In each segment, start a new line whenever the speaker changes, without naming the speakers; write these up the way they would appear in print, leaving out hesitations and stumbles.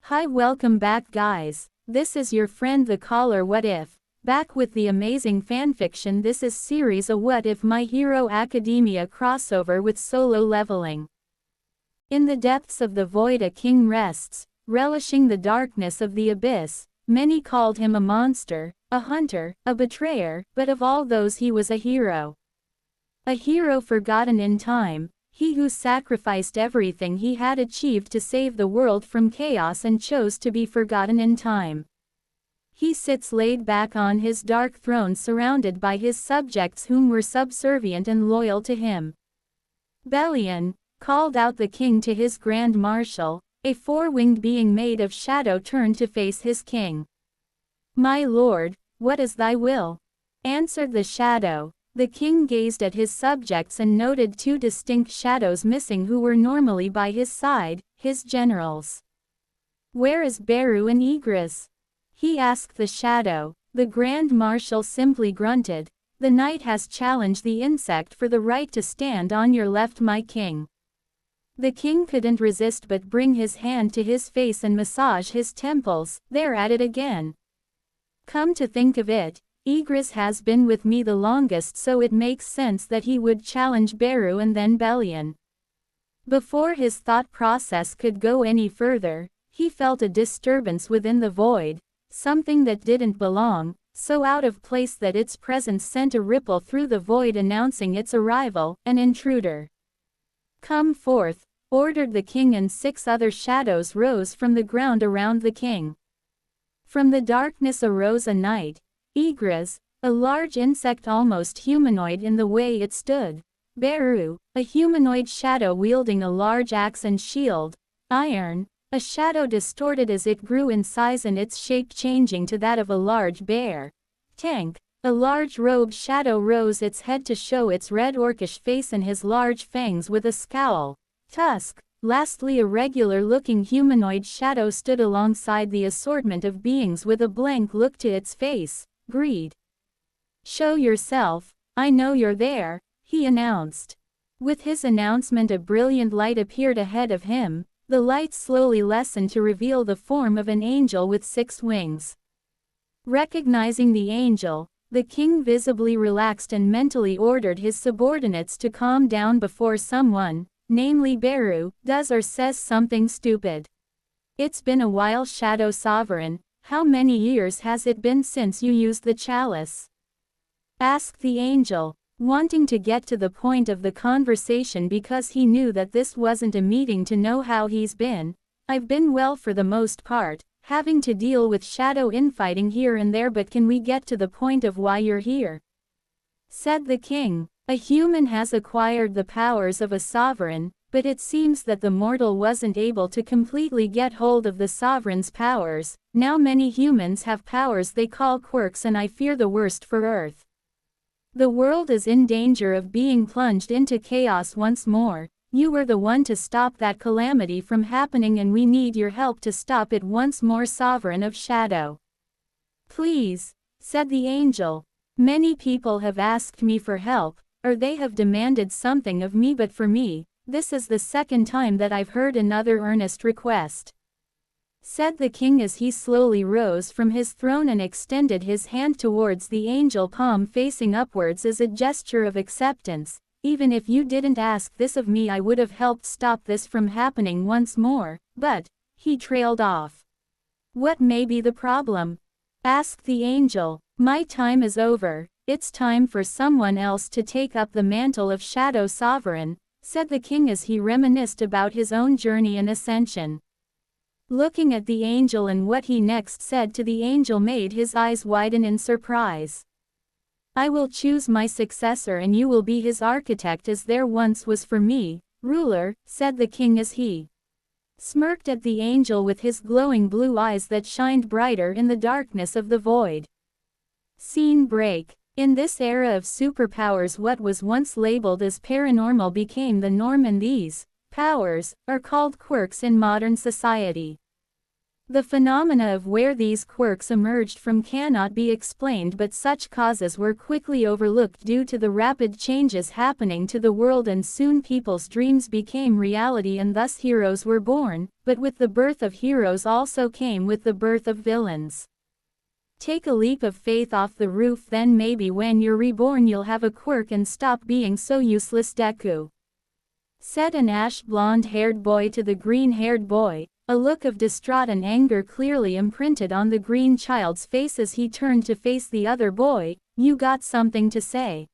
Hi, welcome back guys. This is your friend the caller What If, back with the amazing fanfiction. This is series a What If My Hero Academia crossover with solo leveling. In the depths of the void a king rests, relishing the darkness of the abyss. Many called him a monster, a hunter, a betrayer, but of all those he was a hero. A hero forgotten in time. He who sacrificed everything he had achieved to save the world from chaos and chose to be forgotten in time. He sits laid back on his dark throne surrounded by his subjects whom were subservient and loyal to him. Belian, called out the king to his grand marshal, a four-winged being made of shadow turned to face his king. "My lord, what is thy will?" answered the shadow. The king gazed at his subjects and noted two distinct shadows missing who were normally by his side, his generals. "Where is Beru and Igris?" he asked the shadow. The grand marshal simply grunted. "The knight has challenged the insect for the right to stand on your left, my king." The king couldn't resist but bring his hand to his face and massage his temples. "They're at it again. Come to think of it, Igris has been with me the longest, so it makes sense that he would challenge Beru and then Belian." Before his thought process could go any further, he felt a disturbance within the void, something that didn't belong, so out of place that its presence sent a ripple through the void announcing its arrival, an intruder. "Come forth," ordered the king, and 6 other shadows rose from the ground around the king. From the darkness arose a knight, Igris, a large insect almost humanoid in the way it stood. Beru, a humanoid shadow wielding a large axe and shield. Iron, a shadow distorted as it grew in size and its shape changing to that of a large bear. Tank, a large robed shadow rose its head to show its red orcish face and his large fangs with a scowl. Tusk, lastly a regular-looking humanoid shadow stood alongside the assortment of beings with a blank look to its face. Greed. "Show yourself, I know you're there," he announced. With his announcement a brilliant light appeared ahead of him. The light slowly lessened to reveal the form of an angel with 6 wings. Recognizing the angel, the king visibly relaxed and mentally ordered his subordinates to calm down before someone, namely Beru, does or says something stupid. "It's been a while, Shadow Sovereign. How many years has it been since you used the chalice?" asked the angel, wanting to get to the point of the conversation because he knew that this wasn't a meeting to know how he's been. "I've been well for the most part, having to deal with shadow infighting here and there, but can we get to the point of why you're here?" said the king. "A human has acquired the powers of a sovereign, but it seems that the mortal wasn't able to completely get hold of the sovereign's powers. Now many humans have powers they call quirks, and I fear the worst for Earth. The world is in danger of being plunged into chaos once more. You were the one to stop that calamity from happening, and we need your help to stop it once more, Sovereign of Shadow." "Please," said the angel. "Many people have asked me for help, or they have demanded something of me, but for me, this is the second time that I've heard another earnest request," said the king as he slowly rose from his throne and extended his hand towards the angel, palm facing upwards as a gesture of acceptance. "Even if you didn't ask this of me, I would have helped stop this from happening once more, but," he trailed off. "What may be the problem?" asked the angel. "My time is over. It's time for someone else to take up the mantle of Shadow Sovereign," said the king as he reminisced about his own journey and ascension. Looking at the angel and what he next said to the angel made his eyes widen in surprise. "I will choose my successor and you will be his architect as there once was for me, ruler," said the king as he smirked at the angel with his glowing blue eyes that shined brighter in the darkness of the void. Scene break. In this era of superpowers, what was once labeled as paranormal became the norm, and these powers are called quirks in modern society. The phenomena of where these quirks emerged from cannot be explained, but such causes were quickly overlooked due to the rapid changes happening to the world, and soon people's dreams became reality and thus heroes were born, but with the birth of heroes also came with the birth of villains. Take a leap of faith off the roof, then maybe when you're reborn you'll have a quirk and stop being so useless, Deku. Said an ash blonde-haired boy to the green-haired boy, a look of distraught and anger clearly imprinted on the green child's face as he turned to face the other boy. You got something to say?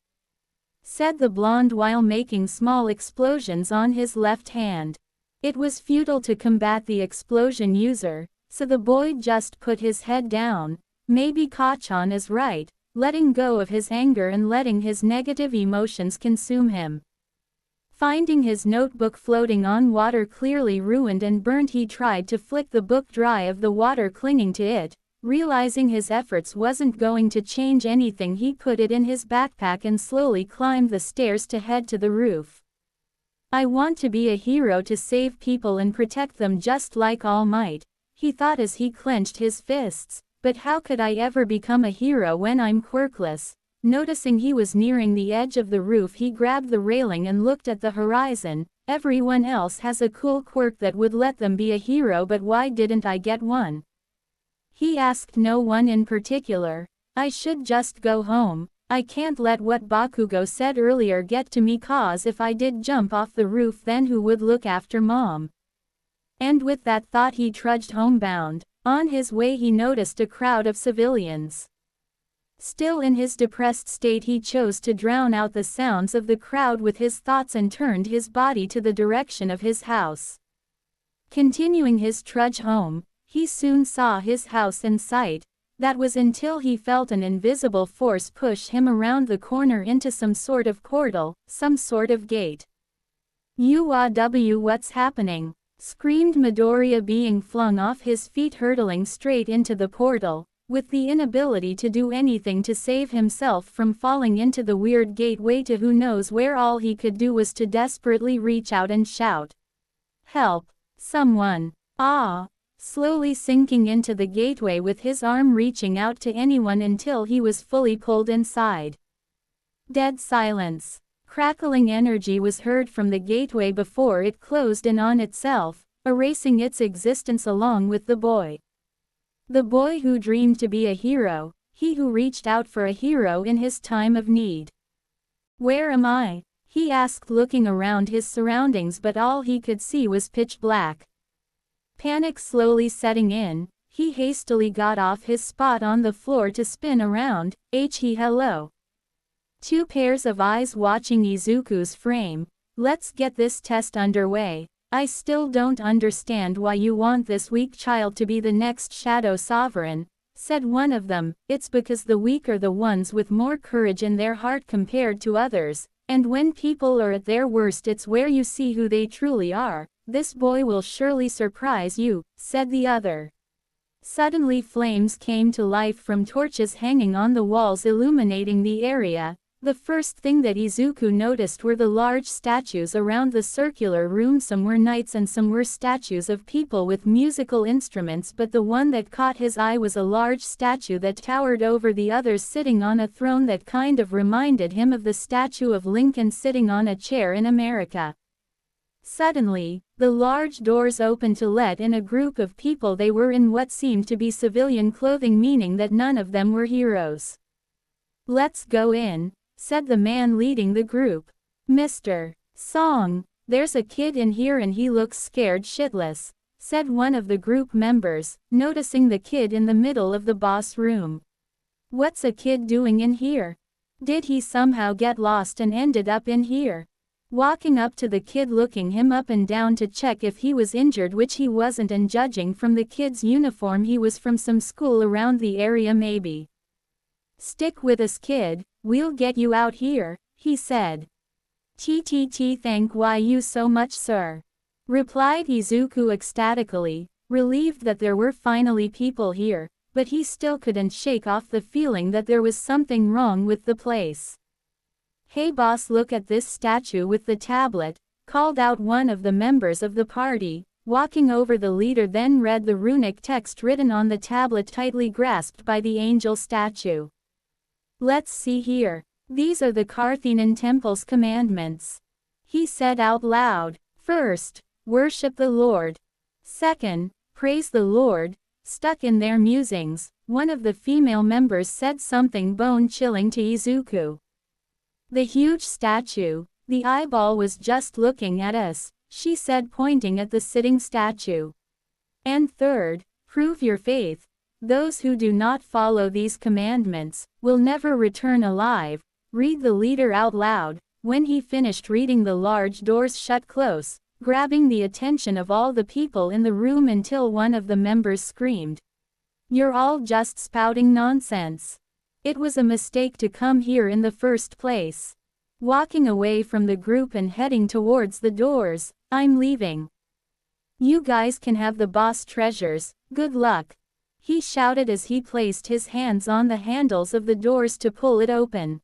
Said the blonde while making small explosions on his left hand. It was futile to combat the explosion user, so the boy just put his head down. Maybe Kachan is right, letting go of his anger and letting his negative emotions consume him. Finding his notebook floating on water clearly ruined and burnt, he tried to flick the book dry of the water clinging to it. Realizing his efforts wasn't going to change anything, he put it in his backpack and slowly climbed the stairs to head to the roof. I want to be a hero to save people and protect them just like All Might, he thought as he clenched his fists. But how could I ever become a hero when I'm quirkless? Noticing he was nearing the edge of the roof, he grabbed the railing and looked at the horizon. Everyone else has a cool quirk that would let them be a hero, but why didn't I get one? He asked no one in particular. I should just go home. I can't let what Bakugo said earlier get to me, cause if I did jump off the roof then who would look after mom? And with that thought he trudged homebound. On his way he noticed a crowd of civilians. Still in his depressed state, he chose to drown out the sounds of the crowd with his thoughts and turned his body to the direction of his house. Continuing his trudge home, he soon saw his house in sight. That was until he felt an invisible force push him around the corner into some sort of portal, some sort of gate. "UAW, what's happening?" screamed Midoriya, being flung off his feet, hurtling straight into the portal. With the inability to do anything to save himself from falling into the weird gateway to who knows where, all he could do was to desperately reach out and shout, "Help! Someone! Ah!" Slowly sinking into the gateway with his arm reaching out to anyone until he was fully pulled inside. Dead silence. Crackling energy was heard from the gateway before it closed in on itself, erasing its existence along with the boy. The boy who dreamed to be a hero, he who reached out for a hero in his time of need. "Where am I?" he asked, looking around his surroundings, but all he could see was pitch black. Panic slowly setting in, he hastily got off his spot on the floor to spin around. Hello. Two pairs of eyes watching Izuku's frame. "Let's get this test underway. I still don't understand why you want this weak child to be the next Shadow Sovereign," said one of them. "It's because the weak are the ones with more courage in their heart compared to others, and when people are at their worst it's where you see who they truly are. This boy will surely surprise you," said the other. Suddenly flames came to life from torches hanging on the walls, illuminating the area. The first thing that Izuku noticed were the large statues around the circular room. Some were knights and some were statues of people with musical instruments, but the one that caught his eye was a large statue that towered over the others, sitting on a throne that kind of reminded him of the statue of Lincoln sitting on a chair in America. Suddenly, the large doors opened to let in a group of people. They were in what seemed to be civilian clothing, meaning that none of them were heroes. "Let's go in," said the man leading the group. "Mr. Song, there's a kid in here and he looks scared shitless," said one of the group members, noticing the kid in the middle of the boss room. "What's a kid doing in here? Did he somehow get lost and ended up in here?" Walking up to the kid, looking him up and down to check if he was injured, which he wasn't, and judging from the kid's uniform he was from some school around the area maybe. "Stick with us, kid, we'll get you out here," he said. Thank you so much, sir," replied Izuku ecstatically, relieved that there were finally people here, but he still couldn't shake off the feeling that there was something wrong with the place. "Hey boss, look at this statue with the tablet," called out one of the members of the party. Walking over, the leader then read the runic text written on the tablet tightly grasped by the angel statue. Let's see here. These are the Carthenian temple's commandments. He said out loud. First, worship the Lord. Second, praise the Lord. Stuck in their musings, one of the female members said something bone-chilling to Izuku. The huge statue, the eyeball was just looking at us, she said, pointing at the sitting statue. And third, prove your faith. Those who do not follow these commandments will never return alive. Read the leader out loud. When he finished reading, the large doors shut close, grabbing the attention of all the people in the room until one of the members screamed, "You're all just spouting nonsense. It was a mistake to come here in the first place." Walking away from the group and heading towards the doors, "I'm leaving. You guys can have the boss treasures, good luck," he shouted as he placed his hands on the handles of the doors to pull it open.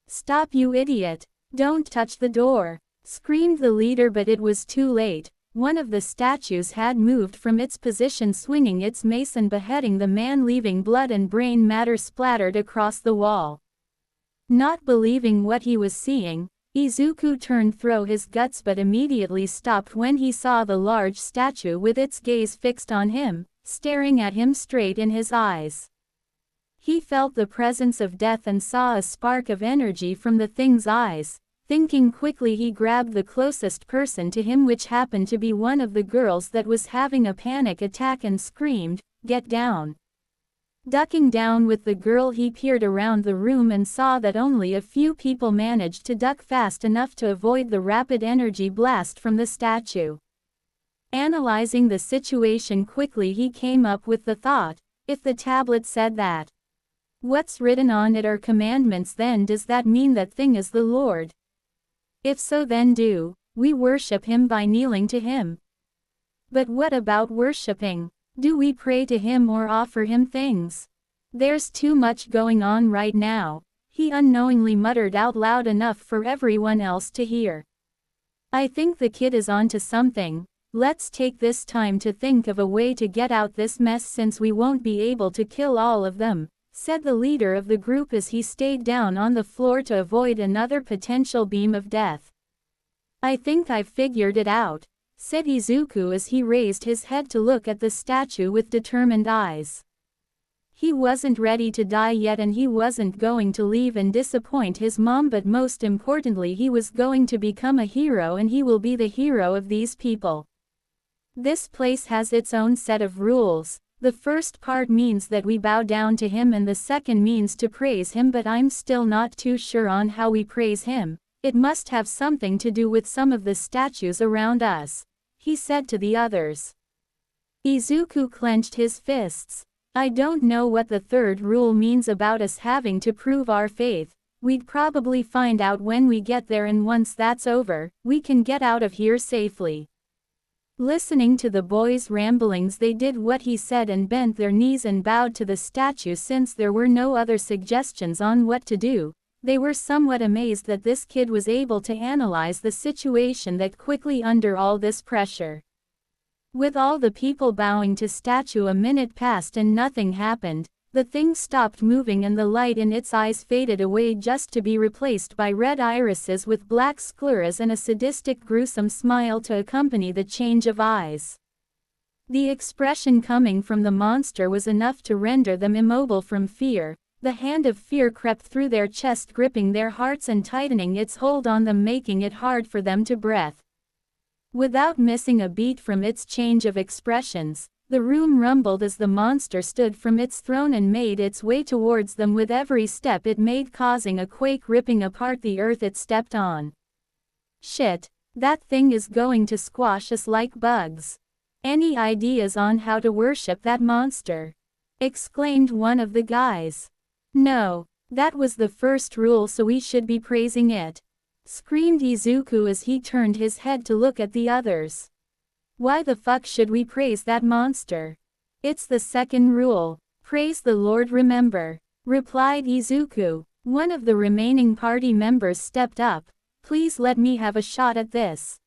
"Stop, you idiot. Don't touch the door," screamed the leader, but it was too late. One of the statues had moved from its position, swinging its mace and beheading the man, leaving blood and brain matter splattered across the wall. Not believing what he was seeing, Izuku turned through his guts but immediately stopped when he saw the large statue with its gaze fixed on him, staring at him straight in his eyes. He felt the presence of death and saw a spark of energy from the thing's eyes. Thinking quickly, he grabbed the closest person to him, which happened to be one of the girls that was having a panic attack, and screamed, "Get down!" Ducking down with the girl, he peered around the room and saw that only a few people managed to duck fast enough to avoid the rapid energy blast from the statue. Analyzing the situation quickly, he came up with the thought, if the tablet said that what's written on it are commandments, then does that mean that thing is the Lord? If so, then do we worship him by kneeling to him? But what about worshiping? Do we pray to him or offer him things? There's too much going on right now, he unknowingly muttered out loud, enough for everyone else to hear. I think the kid is onto something. Let's take this time to think of a way to get out this mess, since we won't be able to kill all of them, said the leader of the group as he stayed down on the floor to avoid another potential beam of death. I think I've figured it out, said Izuku as he raised his head to look at the statue with determined eyes. He wasn't ready to die yet, and he wasn't going to leave and disappoint his mom, but most importantly, he was going to become a hero, and he will be the hero of these people. This place has its own set of rules. The first part means that we bow down to him, and the second means to praise him, but I'm still not too sure on how we praise him. It must have something to do with some of the statues around us, he said to the others. Izuku clenched his fists. I don't know what the third rule means about us having to prove our faith. We'd probably find out when we get there, and once that's over, we can get out of here safely. Listening to the boys' ramblings, they did what he said and bent their knees and bowed to the statue. Since there were no other suggestions on what to do, they were somewhat amazed that this kid was able to analyze the situation that quickly under all this pressure. With all the people bowing to statue, a minute passed and nothing happened. The thing stopped moving and the light in its eyes faded away, just to be replaced by red irises with black scleras and a sadistic, gruesome smile to accompany the change of eyes. The expression coming from the monster was enough to render them immobile from fear. The hand of fear crept through their chest, gripping their hearts and tightening its hold on them, making it hard for them to breathe. Without missing a beat from its change of expressions, the room rumbled as the monster stood from its throne and made its way towards them with every step it made, causing a quake, ripping apart the earth it stepped on. Shit, that thing is going to squash us like bugs. Any ideas on how to worship that monster? Exclaimed one of the guys. No, that was the first rule, so we should be praising it, screamed Izuku as he turned his head to look at the others. Why the fuck should we praise that monster? It's the second rule. Praise the Lord, remember, replied Izuku. One of the remaining party members stepped up. Please let me have a shot at this.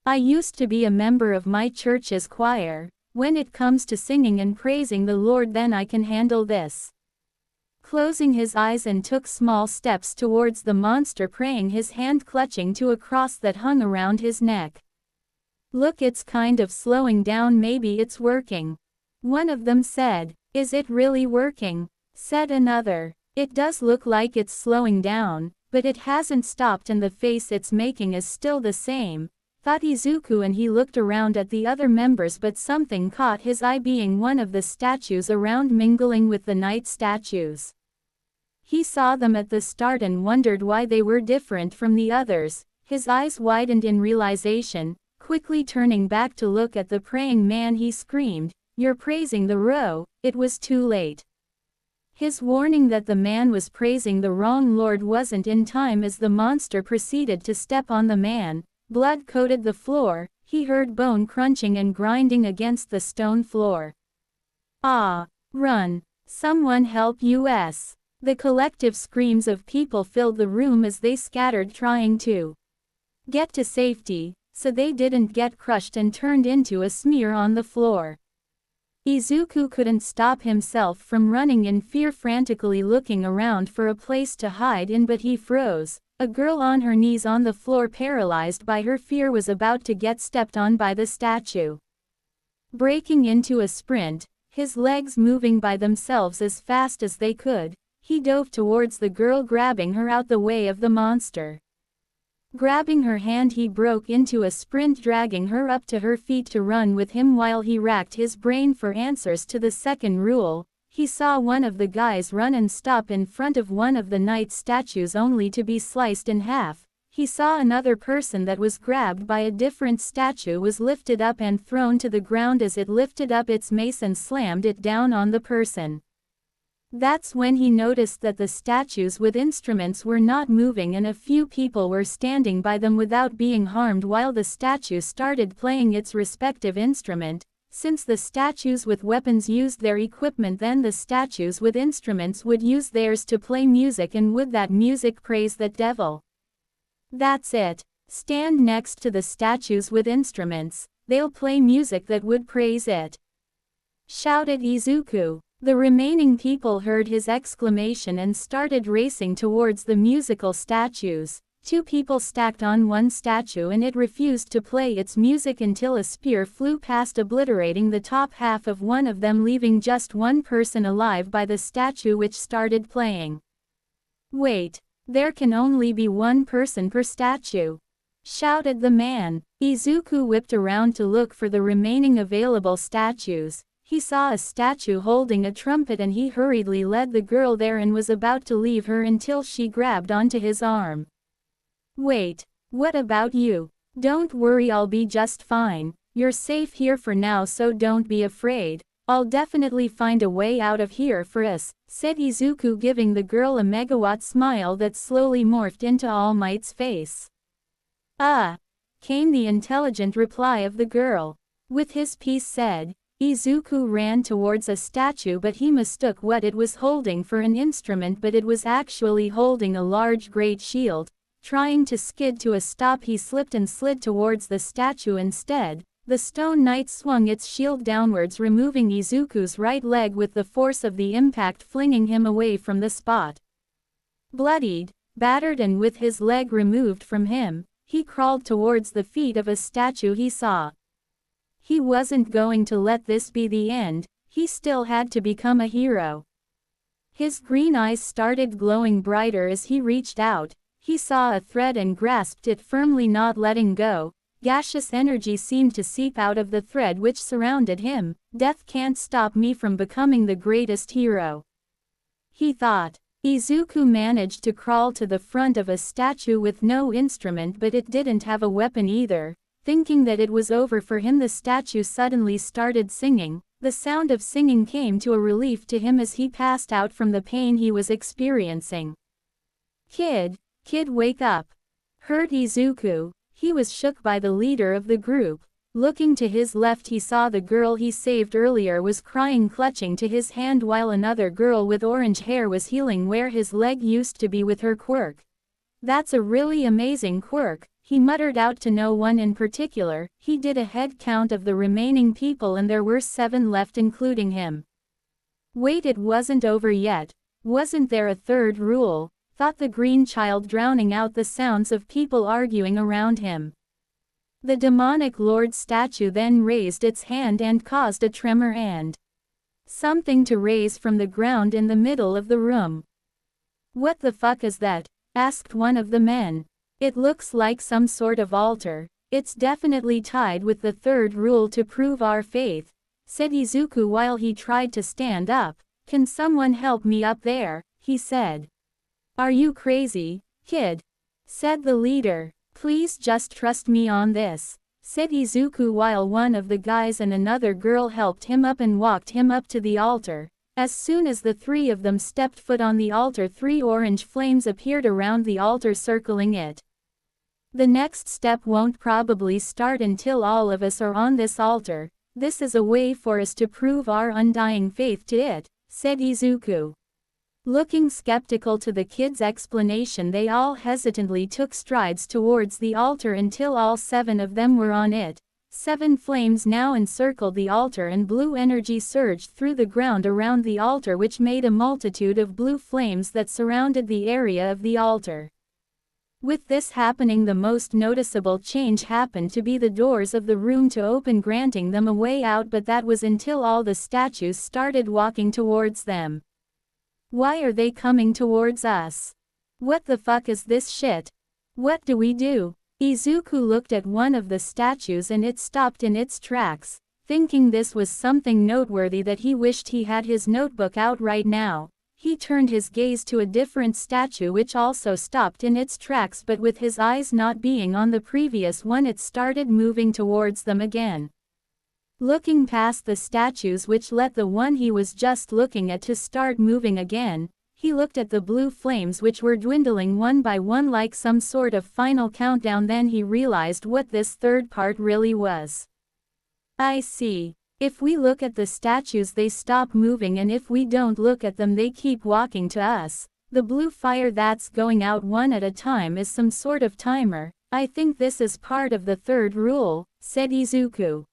I used to be a member of my church's choir. When it comes to singing and praising the Lord, then I can handle this. Closing his eyes and took small steps towards the monster, praying, his hand clutching to a cross that hung around his neck. Look, it's kind of slowing down, maybe it's working. One of them said. Is it really working? Said another. It does look like it's slowing down, but it hasn't stopped and the face it's making is still the same, thought Izuku, and he looked around at the other members, but something caught his eye, being one of the statues around mingling with the night statues. He saw them at the start and wondered why they were different from the others. His eyes widened in realization. Quickly turning back to look at the praying man, he screamed, "You're praising the Ro." It was too late. His warning that the man was praising the wrong Lord wasn't in time, as the monster proceeded to step on the man. Blood coated the floor. He heard bone crunching and grinding against the stone floor. Ah! Run! Someone help us! The collective screams of people filled the room as they scattered, trying to get to safety, so they didn't get crushed and turned into a smear on the floor. Izuku couldn't stop himself from running in fear, frantically looking around for a place to hide in, but he froze. A girl on her knees on the floor, paralyzed by her fear, was about to get stepped on by the statue. Breaking into a sprint, his legs moving by themselves as fast as they could, he dove towards the girl, grabbing her out the way of the monster. Grabbing her hand, he broke into a sprint, dragging her up to her feet to run with him while he racked his brain for answers to the second rule. He saw one of the guys run and stop in front of one of the night statues, only to be sliced in half. He saw another person that was grabbed by a different statue was lifted up and thrown to the ground. As it lifted up its mace and slammed it down on the person. That's when he noticed that the statues with instruments were not moving, and a few people were standing by them without being harmed while the statue started playing its respective instrument. Since the statues with weapons used their equipment, then the statues with instruments would use theirs to play music, and would that music praise that devil? That's it. Stand next to the statues with instruments. They'll play music that would praise it. Shouted Izuku. The remaining people heard his exclamation and started racing towards the musical statues. Two people stacked on one statue, and it refused to play its music until a spear flew past, obliterating the top half of one of them, leaving just one person alive by the statue, which started playing. Wait, there can only be one person per statue, shouted the man. Izuku whipped around to look for the remaining available statues. He saw a statue holding a trumpet, and he hurriedly led the girl there and was about to leave her until she grabbed onto his arm. Wait, what about you? Don't worry, I'll be just fine. You're safe here for now, so don't be afraid. I'll definitely find a way out of here for us, said Izuku, giving the girl a megawatt smile that slowly morphed into All Might's face. Came the intelligent reply of the girl. With his piece said, Izuku ran towards a statue, but he mistook what it was holding for an instrument, but it was actually holding a large great shield. Trying to skid to a stop, he slipped and slid towards the statue instead. The stone knight swung its shield downwards, removing Izuku's right leg with the force of the impact, flinging him away from the spot. Bloodied, battered, and with his leg removed from him, he crawled towards the feet of a statue he saw. He wasn't going to let this be the end. He still had to become a hero. His green eyes started glowing brighter as he reached out. He saw a thread and grasped it firmly, not letting go. Gaseous energy seemed to seep out of the thread which surrounded him. Death can't stop me from becoming the greatest hero, he thought. Izuku managed to crawl to the front of a statue with no instrument, but it didn't have a weapon either. Thinking that it was over for him, the statue suddenly started singing. The sound of singing came to a relief to him as he passed out from the pain he was experiencing. Kid, wake up! Heard Izuku. He was shook by the leader of the group. Looking to his left, he saw the girl he saved earlier was crying, clutching to his hand, while another girl with orange hair was healing where his leg used to be with her quirk. That's a really amazing quirk, he muttered out to no one in particular. He did a head count of the remaining people and there were 7 left including him. Wait, it wasn't over yet. Wasn't there a third rule? Thought the green child, drowning out the sounds of people arguing around him. The demonic lord statue then raised its hand and caused a tremor and something to raise from the ground in the middle of the room. What the fuck is that? Asked one of the men. It looks like some sort of altar. It's definitely tied with the third rule to prove our faith, said Izuku while he tried to stand up. Can someone help me up there? He said. Are you crazy, kid? Said the leader. Please just trust me on this, said Izuku while one of the guys and another girl helped him up and walked him up to the altar. As soon as the 3 of them stepped foot on the altar, 3 orange flames appeared around the altar circling it. The next step won't probably start until all of us are on this altar. This is a way for us to prove our undying faith to it, said Izuku. Looking skeptical to the kid's explanation, they all hesitantly took strides towards the altar until all 7 of them were on it. 7 flames now encircled the altar and blue energy surged through the ground around the altar, which made a multitude of blue flames that surrounded the area of the altar. With this happening, the most noticeable change happened to be the doors of the room to open, granting them a way out, but that was until all the statues started walking towards them. Why are they coming towards us? What the fuck is this shit? What do we do? Izuku looked at one of the statues and it stopped in its tracks, thinking this was something noteworthy that he wished he had his notebook out right now. He turned his gaze to a different statue which also stopped in its tracks, but with his eyes not being on the previous one, it started moving towards them again. Looking past the statues which let the one he was just looking at to start moving again, he looked at the blue flames which were dwindling one by one like some sort of final countdown. Then he realized what this third part really was. I see. If we look at the statues they stop moving, and if we don't look at them they keep walking to us. The blue fire that's going out one at a time is some sort of timer. I think this is part of the third rule, said Izuku.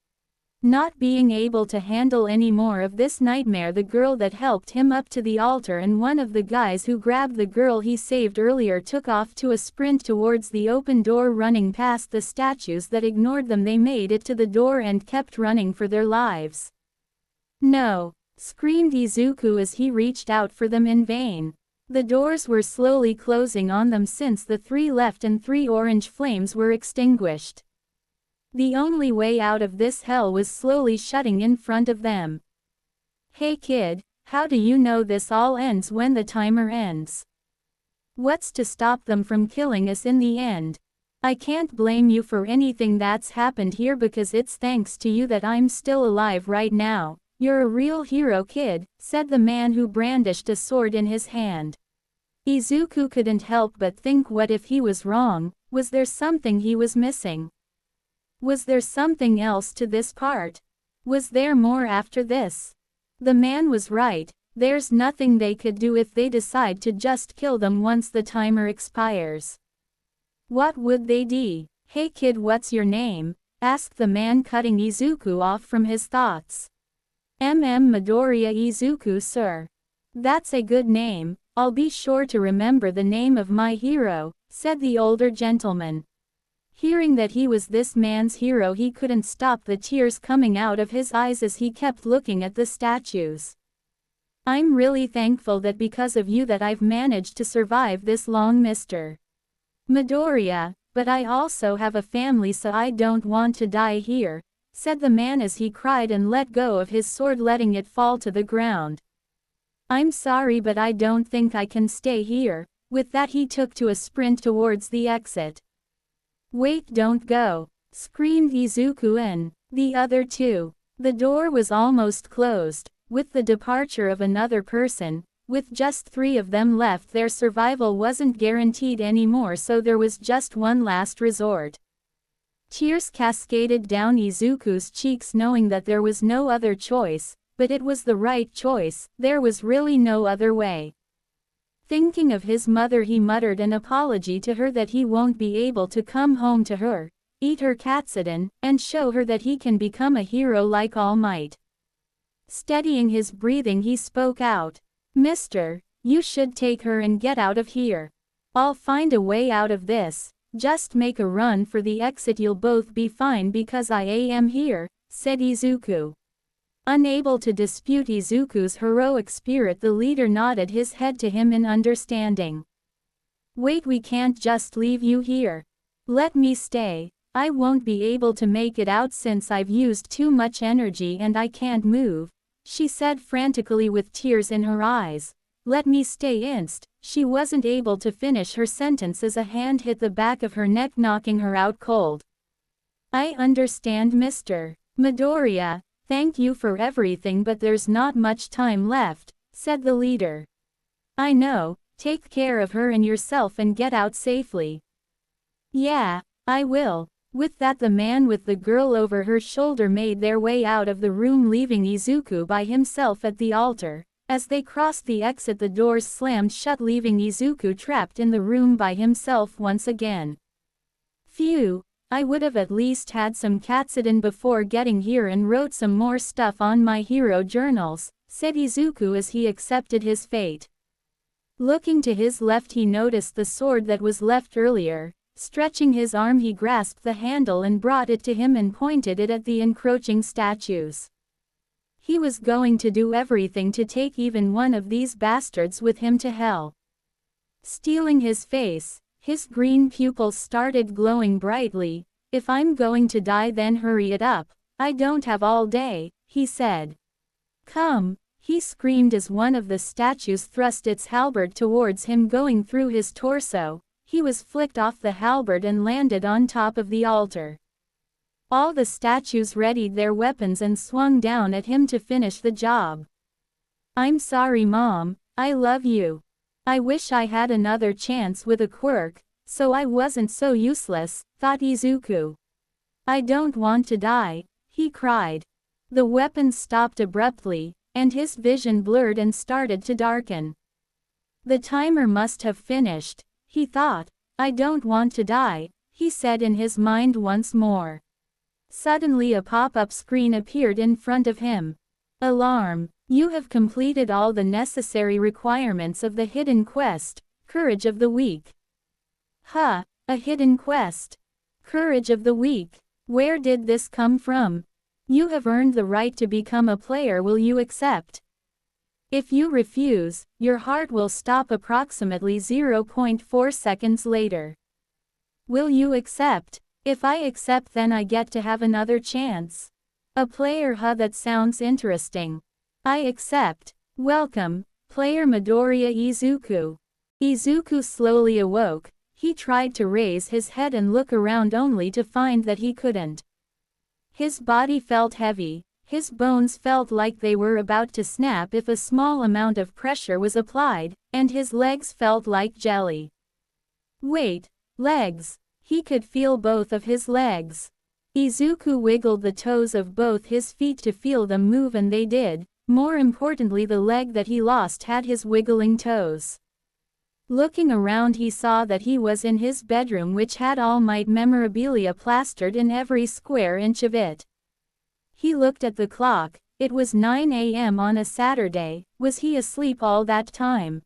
Not being able to handle any more of this nightmare, the girl that helped him up to the altar and one of the guys who grabbed the girl he saved earlier took off to a sprint towards the open door, running past the statues that ignored them. They made it to the door and kept running for their lives. No! Screamed Izuku as he reached out for them in vain. The doors were slowly closing on them since the 3 left and 3 orange flames were extinguished. The only way out of this hell was slowly shutting in front of them. Hey kid, how do you know this all ends when the timer ends? What's to stop them from killing us in the end? I can't blame you for anything that's happened here because it's thanks to you that I'm still alive right now. You're a real hero, kid, said the man who brandished a sword in his hand. Izuku couldn't help but think, what if he was wrong? Was there something he was missing? Was there something else to this part? Was there more after this? The man was right. There's nothing they could do if they decide to just kill them once the timer expires. What would they do? Hey kid, what's your name? Asked the man, cutting Izuku off from his thoughts. Midoriya Izuku, sir. That's a good name. I'll be sure to remember the name of my hero, said the older gentleman. Hearing that he was this man's hero, he couldn't stop the tears coming out of his eyes as he kept looking at the statues. I'm really thankful that because of you that I've managed to survive this long, Mr. Midoriya, but I also have a family, so I don't want to die here, said the man as he cried and let go of his sword, letting it fall to the ground. I'm sorry, but I don't think I can stay here. With that he took to a sprint towards the exit. Wait, don't go! Screamed Izuku and the other 2. The door was almost closed. With the departure of another person, with just 3 of them left, their survival wasn't guaranteed anymore, so there was just one last resort. Tears cascaded down Izuku's cheeks knowing that there was no other choice, but it was the right choice. There was really no other way. Thinking of his mother, he muttered an apology to her that he won't be able to come home to her, eat her katsudon, and show her that he can become a hero like All Might. Steadying his breathing, he spoke out. Mister, you should take her and get out of here. I'll find a way out of this. Just make a run for the exit, you'll both be fine because I am here, said Izuku. Unable to dispute Izuku's heroic spirit, the leader nodded his head to him in understanding. Wait, we can't just leave you here. Let me stay. I won't be able to make it out since I've used too much energy and I can't move, she said frantically with tears in her eyes. Let me stay inst. She wasn't able to finish her sentence as a hand hit the back of her neck, knocking her out cold. I understand, Mr. Midoriya. Thank you for everything, but there's not much time left, said the leader. I know, take care of her and yourself and get out safely. Yeah, I will. With that, the man with the girl over her shoulder made their way out of the room, leaving Izuku by himself at the altar. As they crossed the exit, the doors slammed shut, leaving Izuku trapped in the room by himself once again. Phew, I would have at least had some katsudon before getting here and wrote some more stuff on my hero journals, said Izuku as he accepted his fate. Looking to his left, he noticed the sword that was left earlier. Stretching his arm, he grasped the handle and brought it to him and pointed it at the encroaching statues. He was going to do everything to take even one of these bastards with him to hell. Stealing his face, his green pupils started glowing brightly. If I'm going to die, then hurry it up. I don't have all day, he said. Come, he screamed as one of the statues thrust its halberd towards him, going through his torso. He was flicked off the halberd and landed on top of the altar. All the statues readied their weapons and swung down at him to finish the job. I'm sorry, Mom, I love you. I wish I had another chance with a quirk, so I wasn't so useless, thought Izuku. I don't want to die, he cried. The weapons stopped abruptly, and his vision blurred and started to darken. The timer must have finished, he thought. I don't want to die, he said in his mind once more. Suddenly a pop-up screen appeared in front of him. Alarm! You have completed all the necessary requirements of the hidden quest, Courage of the Weak. Huh, a hidden quest. Courage of the Weak. Where did this come from? You have earned the right to become a player. Will you accept? If you refuse, your heart will stop approximately 0.4 seconds later. Will you accept? If I accept, then I get to have another chance. A player, huh, that sounds interesting. I accept. Welcome, player Midoriya Izuku. Izuku slowly awoke. He tried to raise his head and look around only to find that he couldn't. His body felt heavy. His bones felt like they were about to snap if a small amount of pressure was applied, and his legs felt like jelly. Wait, legs. He could feel both of his legs. Izuku wiggled the toes of both his feet to feel them move, and they did. More importantly, the leg that he lost had his wiggling toes. Looking around, he saw that he was in his bedroom, which had All Might memorabilia plastered in every square inch of it. He looked at the clock. It was 9 a.m. on a Saturday. Was he asleep all that time?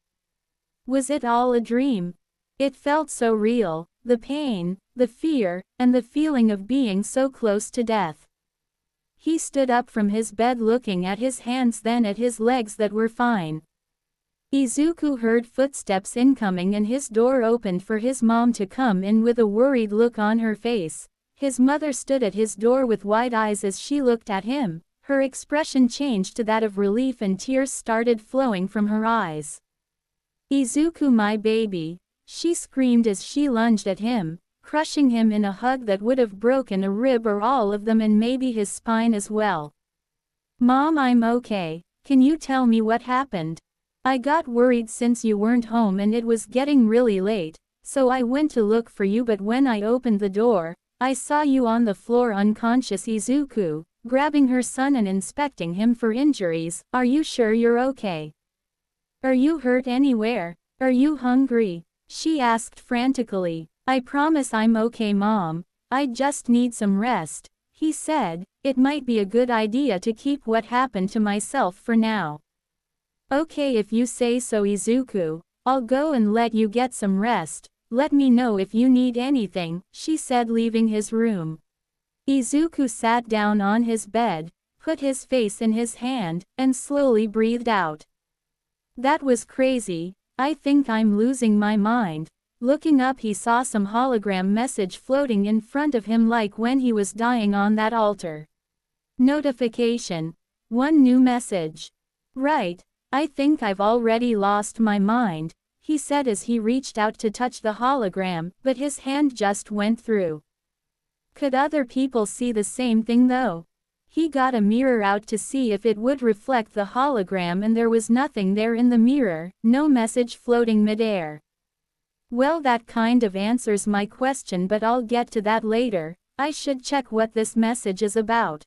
Was it all a dream? It felt so real. The pain, the fear, and the feeling of being so close to death. He stood up from his bed, looking at his hands, then at his legs that were fine. Izuku heard footsteps incoming and his door opened for his mom to come in with a worried look on her face. His mother stood at his door with wide eyes as she looked at him. Her expression changed to that of relief and tears started flowing from her eyes. Izuku, my baby, she screamed as she lunged at him, crushing him in a hug that would have broken a rib or all of them and maybe his spine as well. Mom, I'm okay. Can you tell me what happened? I got worried since you weren't home and it was getting really late, so I went to look for you, but when I opened the door, I saw you on the floor unconscious. Izuku, grabbing her son and inspecting him for injuries. Are you sure you're okay? Are you hurt anywhere? Are you hungry? She asked frantically. I promise I'm okay, Mom. I just need some rest, he said. It might be a good idea to keep what happened to myself for now. Okay, if you say so, Izuku. I'll go and let you get some rest. Let me know if you need anything, she said, leaving his room. Izuku sat down on his bed, put his face in his hand, and slowly breathed out. That was crazy. I think I'm losing my mind. Looking up, he saw some hologram message floating in front of him like when he was dying on that altar. Notification. One new message. Right. I think I've already lost my mind, he said as he reached out to touch the hologram, but his hand just went through. Could other people see the same thing though? He got a mirror out to see if it would reflect the hologram, and there was nothing there in the mirror, no message floating midair. Well, that kind of answers my question, but I'll get to that later. I should check what this message is about.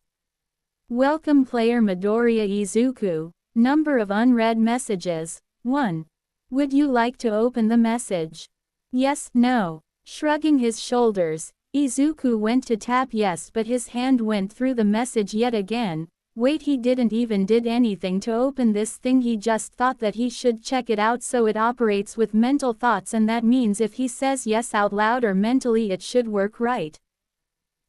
Welcome player Midoriya Izuku. Number of unread messages, 1. Would you like to open the message? Yes, no. Shrugging his shoulders, Izuku went to tap yes, but his hand went through the message yet again. Wait, he didn't even did anything to open this thing, he just thought that he should check it out, so it operates with mental thoughts, and that means if he says yes out loud or mentally it should work, right?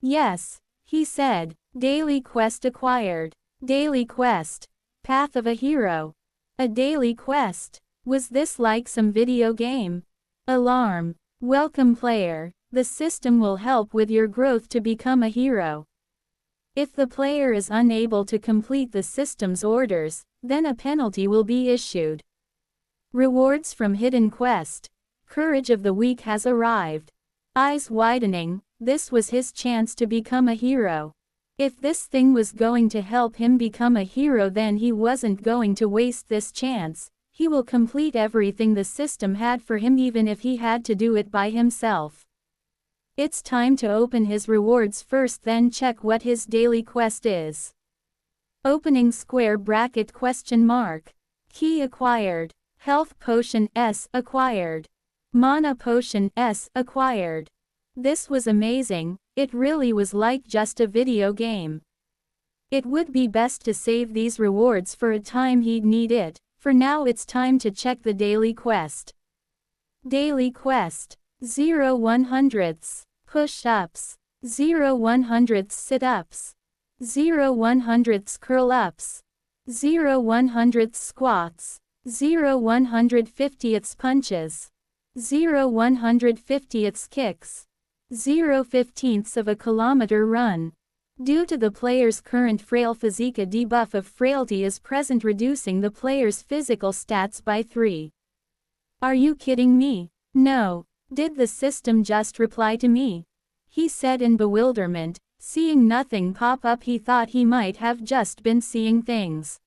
Yes, he said. Daily quest acquired. Daily quest. Path of a hero. A daily quest. Was this like some video game? Alarm. Welcome player. The system will help with your growth to become a hero. If the player is unable to complete the system's orders, then a penalty will be issued. Rewards from hidden quest. Courage of the week has arrived. Eyes widening, this was his chance to become a hero. If this thing was going to help him become a hero, then he wasn't going to waste this chance. He will complete everything the system had for him, even if he had to do it by himself. It's time to open his rewards first, then check what his daily quest is. Opening square bracket question mark. Key acquired. Health potion S acquired. Mana potion S acquired. This was amazing. It really was like just a video game. It would be best to save these rewards for a time he'd need it. For now it's time to check the daily quest. Daily quest. 0 100ths. Push-ups. 0 100ths sit-ups. 0 100ths curl-ups. 0 100ths squats. 0 150ths punches. 0 150ths kicks. 0 15ths of a kilometer run. Due to the player's current frail physique, a debuff of frailty is present, reducing the player's physical stats by 3. Are you kidding me? No. Did the system just reply to me? He said in bewilderment, seeing nothing pop up. He thought he might have just been seeing things.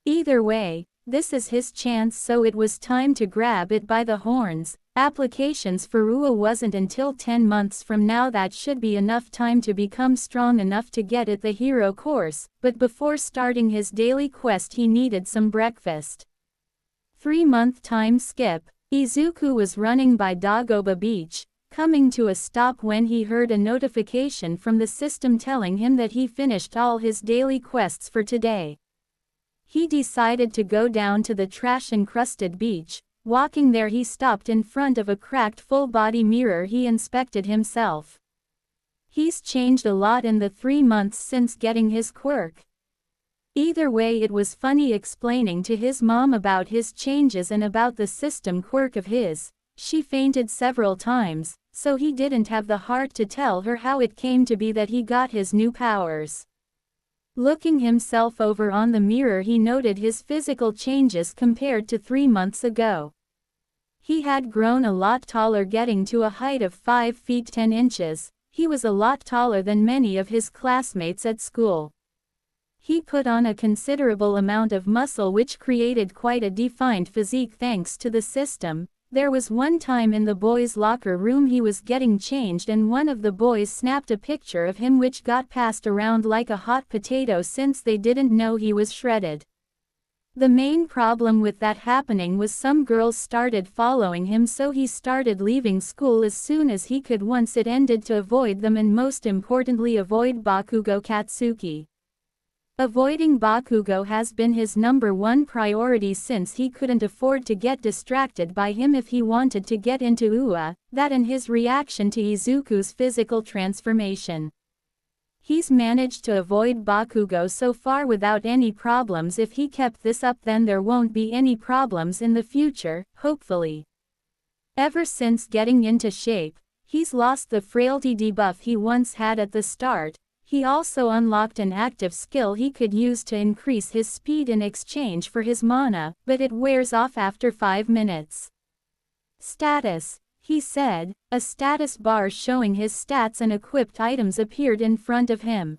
Either way, this is his chance, so it was time to grab it by the horns. Applications for UA wasn't until 10 months from now. That should be enough time to become strong enough to get it the hero course, but before starting his daily quest he needed some breakfast. 3-month time skip. Izuku was running by Dagoba Beach, coming to a stop when he heard a notification from the system telling him that he finished all his daily quests for today. He decided to go down to the trash-encrusted beach. Walking there, he stopped in front of a cracked full-body mirror. He inspected himself. He's changed a lot in the 3 months since getting his quirk. Either way, it was funny explaining to his mom about his changes and about the system quirk of his. She fainted several times, so he didn't have the heart to tell her how it came to be that he got his new powers. Looking himself over on the mirror, he noted his physical changes compared to 3 months ago. He had grown a lot taller, getting to a height of 5 feet 10 inches. He was a lot taller than many of his classmates at school. He put on a considerable amount of muscle, which created quite a defined physique thanks to the system. There was one time in the boys' locker room he was getting changed, and one of the boys snapped a picture of him, which got passed around like a hot potato since they didn't know he was shredded. The main problem with that happening was some girls started following him, so he started leaving school as soon as he could once it ended to avoid them and most importantly avoid Bakugo Katsuki. Avoiding Bakugo has been his #1 priority since he couldn't afford to get distracted by him if he wanted to get into UA, that and his reaction to Izuku's physical transformation. He's managed to avoid Bakugo so far without any problems. If he kept this up, then there won't be any problems in the future, hopefully. Ever since getting into shape, he's lost the frailty debuff he once had at the start. He also unlocked an active skill he could use to increase his speed in exchange for his mana, but it wears off after 5 minutes. Status. He said, a status bar showing his stats and equipped items appeared in front of him.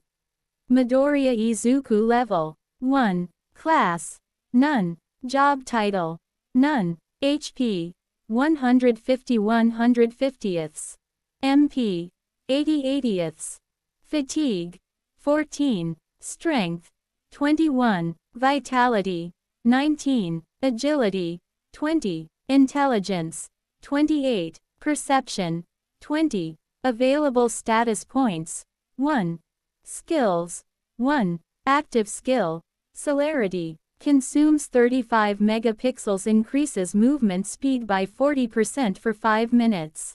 Midoriya Izuku level 1. Class. None. Job title. None. HP. 150 150ths. MP. 80 80ths. Fatigue. 14. Strength. 21. Vitality. 19. Agility. 20. Intelligence. 28. Perception. 20. Available status points. 1. Skills. 1. Active skill. Celerity. Consumes 35 megapixels, increases movement speed by 40% for 5 minutes.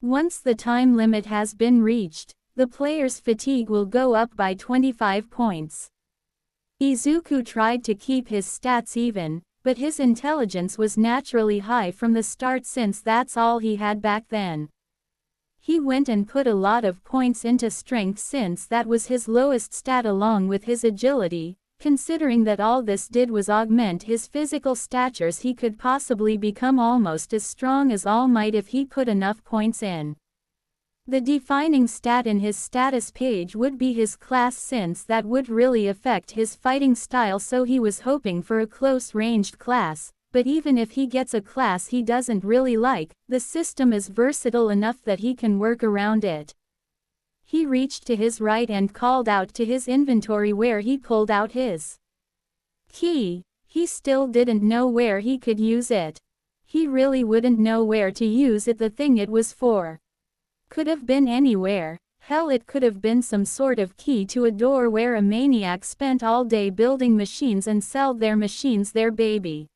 Once the time limit has been reached, the player's fatigue will go up by 25 points. Izuku tried to keep his stats even, but his intelligence was naturally high from the start since that's all he had back then. He went and put a lot of points into strength since that was his lowest stat along with his agility. Considering that all this did was augment his physical statures, he could possibly become almost as strong as All Might if he put enough points in. The defining stat in his status page would be his class since that would really affect his fighting style, so he was hoping for a close-ranged class, but even if he gets a class he doesn't really like, the system is versatile enough that he can work around it. He reached to his right and called out to his inventory where he pulled out his key. He still didn't know where he could use it. He really wouldn't know where to use it, the thing it was for. Could have been anywhere. Hell, it could have been some sort of key to a door where a maniac spent all day building machines and sold their machines their baby.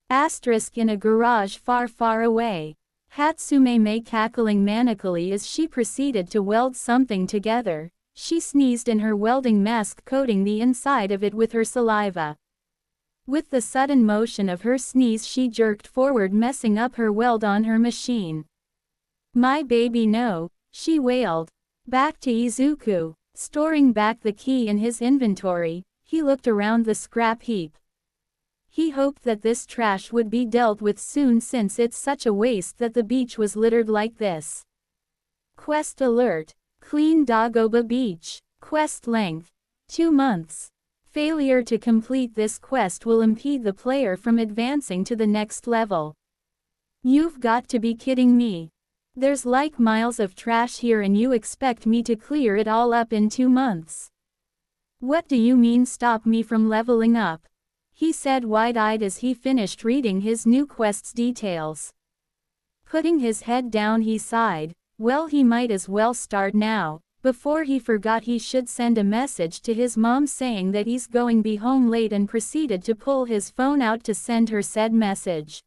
Asterisk in a garage far far away. Hatsume May cackling manically as she proceeded to weld something together. She sneezed in her welding mask, coating the inside of it with her saliva. With the sudden motion of her sneeze she jerked forward, messing up her weld on her machine. My baby, no, she wailed. Back to Izuku. Storing back the key in his inventory, he looked around the scrap heap. He hoped that this trash would be dealt with soon since it's such a waste that the beach was littered like this. Quest alert. Clean Dagoba Beach. Quest length. 2 months. Failure to complete this quest will impede the player from advancing to the next level. You've got to be kidding me. There's like miles of trash here and you expect me to clear it all up in 2 months? What do you mean stop me from leveling up? He said wide-eyed as he finished reading his new quest's details. Putting his head down he sighed. Well, he might as well start now. Before he forgot, he should send a message to his mom saying that he's going to be home late, and proceeded to pull his phone out to send her said message.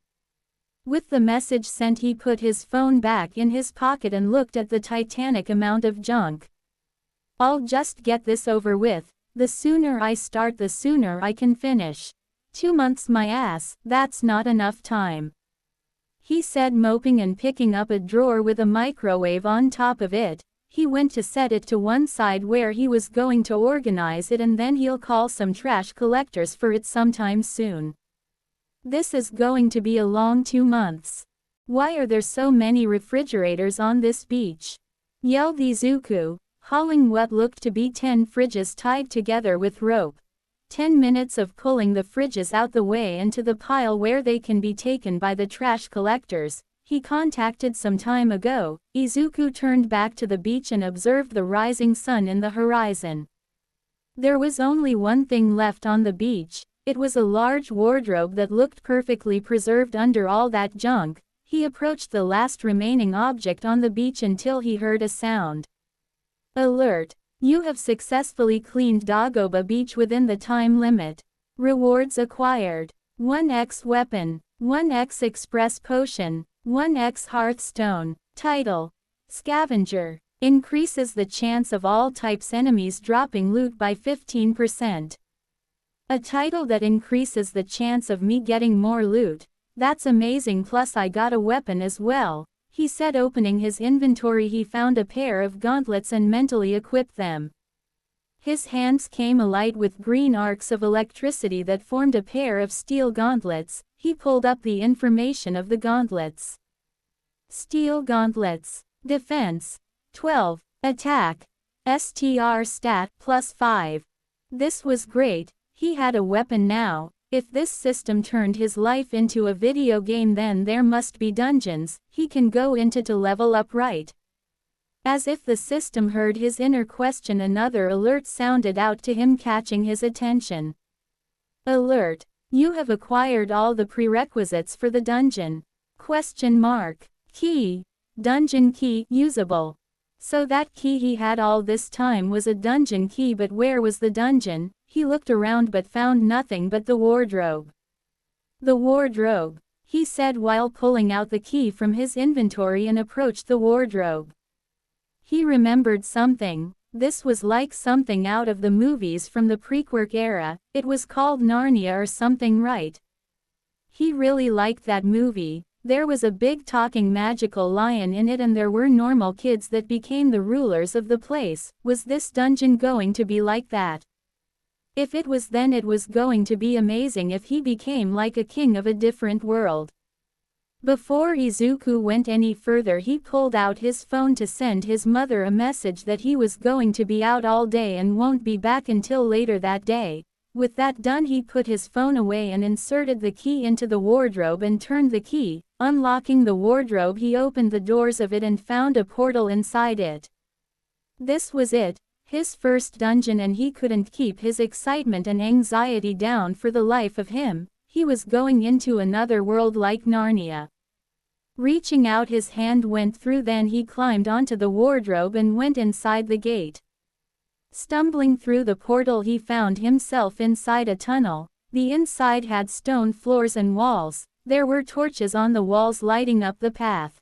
With the message sent, he put his phone back in his pocket and looked at the titanic amount of junk. I'll just get this over with. The sooner I start, the sooner I can finish. 2 months my ass, that's not enough time. He said, moping and picking up a drawer with a microwave on top of it. He went to set it to one side where he was going to organize it, and then he'll call some trash collectors for it sometime soon. This is going to be a long 2 months. Why are there so many refrigerators on this beach? Yelled Izuku, hauling what looked to be 10 fridges tied together with rope. 10 minutes of pulling the fridges out the way and to the pile where they can be taken by the trash collectors he contacted some time ago. Izuku turned back to the beach and observed the rising sun in the horizon. There was only one thing left on the beach. It was a large wardrobe that looked perfectly preserved under all that junk. He approached the last remaining object on the beach until he heard a sound. Alert! You have successfully cleaned Dagoba Beach within the time limit. Rewards acquired. 1x weapon, 1x express potion, 1x hearthstone. Title: Scavenger. Increases the chance of all types enemies dropping loot by 15%. A title that increases the chance of me getting more loot. That's amazing, plus I got a weapon as well, he said. Opening his inventory, he found a pair of gauntlets and mentally equipped them. His hands came alight with green arcs of electricity that formed a pair of steel gauntlets. He pulled up the information of the gauntlets. Steel gauntlets. Defense 12. Attack STR stat +5. This was great. He had a weapon now. If this system turned his life into a video game, then there must be dungeons he can go into to level up, right? As if the system heard his inner question, another alert sounded out to him, catching his attention. Alert! You have acquired all the prerequisites for the dungeon. Key. Dungeon key usable. So that key he had all this time was a dungeon key, but where was the dungeon? He looked around but found nothing but the wardrobe. The wardrobe, he said while pulling out the key from his inventory and approached the wardrobe. He remembered something. This was like something out of the movies from the pre-Quirk era. It was called Narnia or something, right? He really liked that movie. There was a big talking magical lion in it, and there were normal kids that became the rulers of the place. Was this dungeon going to be like that? If it was, then it was going to be amazing if he became like a king of a different world. Before Izuku went any further, he pulled out his phone to send his mother a message that he was going to be out all day and won't be back until later that day. With that done, he put his phone away and inserted the key into the wardrobe and turned the key. Unlocking the wardrobe, he opened the doors of it and found a portal inside it. This was it. His first dungeon, and he couldn't keep his excitement and anxiety down for the life of him. He was going into another world like Narnia. Reaching out, his hand went through, then he climbed onto the wardrobe and went inside the gate. Stumbling through the portal, he found himself inside a tunnel. The inside had stone floors and walls. There were torches on the walls lighting up the path.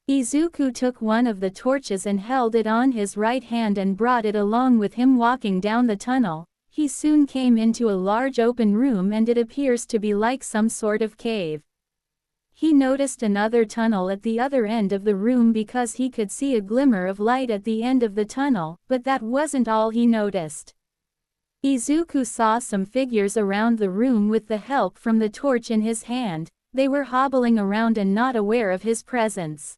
Izuku took one of the torches and held it on his right hand and brought it along with him. Walking down the tunnel, he soon came into a large open room, and it appears to be like some sort of cave. He noticed another tunnel at the other end of the room because he could see a glimmer of light at the end of the tunnel, but that wasn't all he noticed. Izuku saw some figures around the room with the help from the torch in his hand. They were hobbling around and not aware of his presence.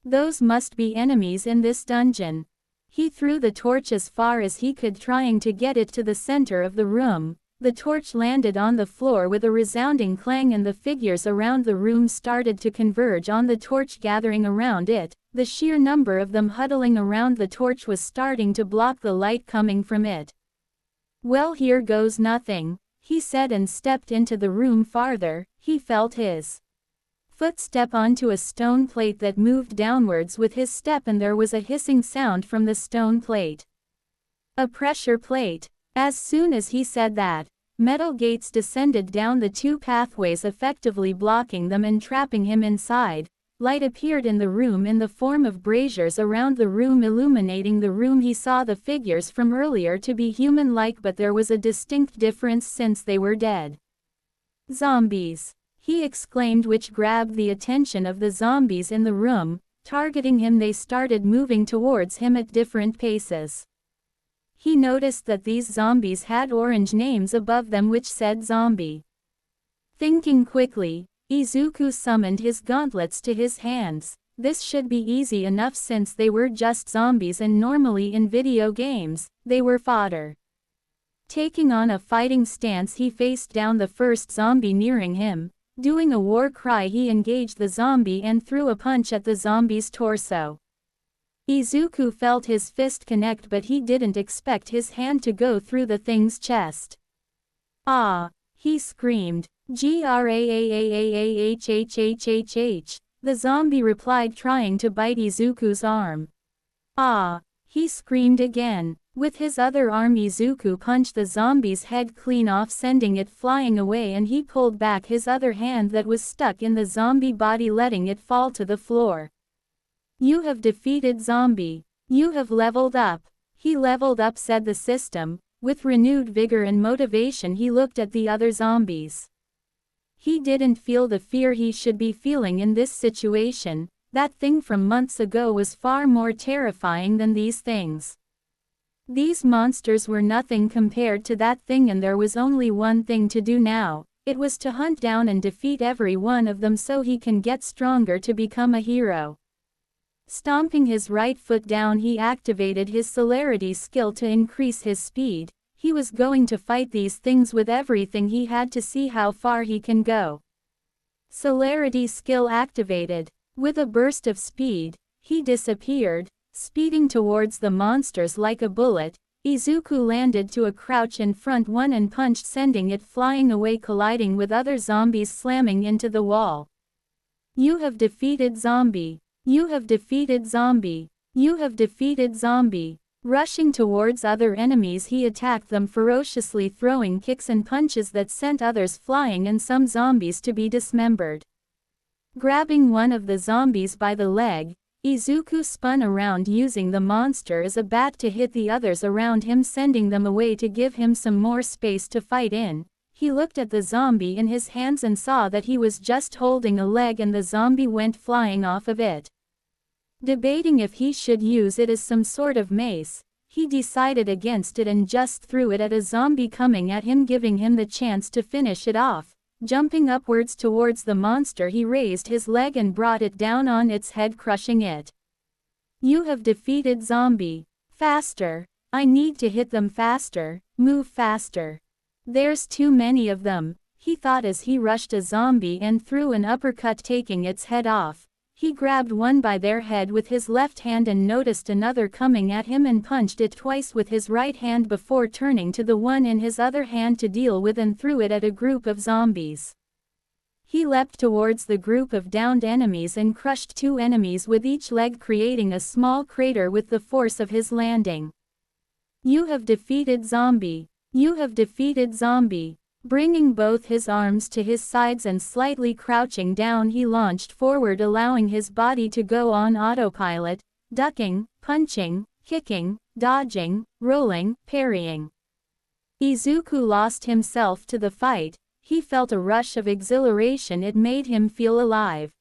Those must be enemies in this dungeon. He threw the torch as far as he could, trying to get it to the center of the room. The torch landed on the floor with a resounding clang, and the figures around the room started to converge on the torch, gathering around it. The sheer number of them huddling around the torch was starting to block the light coming from it. Well, here goes nothing, he said and stepped into the room farther. He felt his footstep onto a stone plate that moved downwards with his step, and there was a hissing sound from the stone plate. A pressure plate. As soon as he said that, metal gates descended down the two pathways, effectively blocking them and trapping him inside. Light appeared in the room in the form of braziers around the room, illuminating the room. He saw the figures from earlier to be human-like, but there was a distinct difference since they were dead. Zombies, he exclaimed, which grabbed the attention of the zombies in the room. Targeting him, they started moving towards him at different paces. He noticed that these zombies had orange names above them which said zombie. Thinking quickly, Izuku summoned his gauntlets to his hands. This should be easy enough since they were just zombies, and normally in video games, they were fodder. Taking on a fighting stance, he faced down the first zombie nearing him. Doing a war cry, he engaged the zombie and threw a punch at the zombie's torso. Izuku felt his fist connect, but he didn't expect his hand to go through the thing's chest. Ah! He screamed. Graahhhhhh. The zombie replied, trying to bite Izuku's arm. Ah! He screamed again. With his other arm Izuku punched the zombie's head clean off, sending it flying away, and he pulled back his other hand that was stuck in the zombie body, letting it fall to the floor. You have defeated zombie. You have leveled up. He leveled up, said the system. With renewed vigor and motivation he looked at the other zombies. He didn't feel the fear he should be feeling in this situation. That thing from months ago was far more terrifying than these things. These monsters were nothing compared to that thing, and there was only one thing to do now. It was to hunt down and defeat every one of them so he can get stronger to become a hero. Stomping his right foot down, he activated his celerity skill to increase his speed. He was going to fight these things with everything he had to see how far he can go. Celerity skill activated. With a burst of speed, he disappeared, speeding towards the monsters like a bullet. Izuku landed to a crouch in front one and punched, sending it flying away, colliding with other zombies, slamming into the wall. You have defeated zombie. You have defeated zombie. You have defeated zombie. Rushing towards other enemies, he attacked them ferociously, throwing kicks and punches that sent others flying and some zombies to be dismembered. Grabbing one of the zombies by the leg, Izuku spun around, using the monster as a bat to hit the others around him, sending them away to give him some more space to fight in. He looked at the zombie in his hands and saw that he was just holding a leg, and the zombie went flying off of it. Debating if he should use it as some sort of mace, he decided against it and just threw it at a zombie coming at him, giving him the chance to finish it off. Jumping upwards towards the monster, he raised his leg and brought it down on its head, crushing it. You have defeated zombie. Faster. I need to hit them faster. Move faster. There's too many of them, he thought as he rushed a zombie and threw an uppercut, taking its head off. He grabbed one by their head with his left hand and noticed another coming at him and punched it twice with his right hand before turning to the one in his other hand to deal with, and threw it at a group of zombies. He leapt towards the group of downed enemies and crushed two enemies with each leg, creating a small crater with the force of his landing. You have defeated zombie. You have defeated zombie. Bringing both his arms to his sides and slightly crouching down, he launched forward, allowing his body to go on autopilot, ducking, punching, kicking, dodging, rolling, parrying. Izuku lost himself to the fight. He felt a rush of exhilaration. It made him feel alive.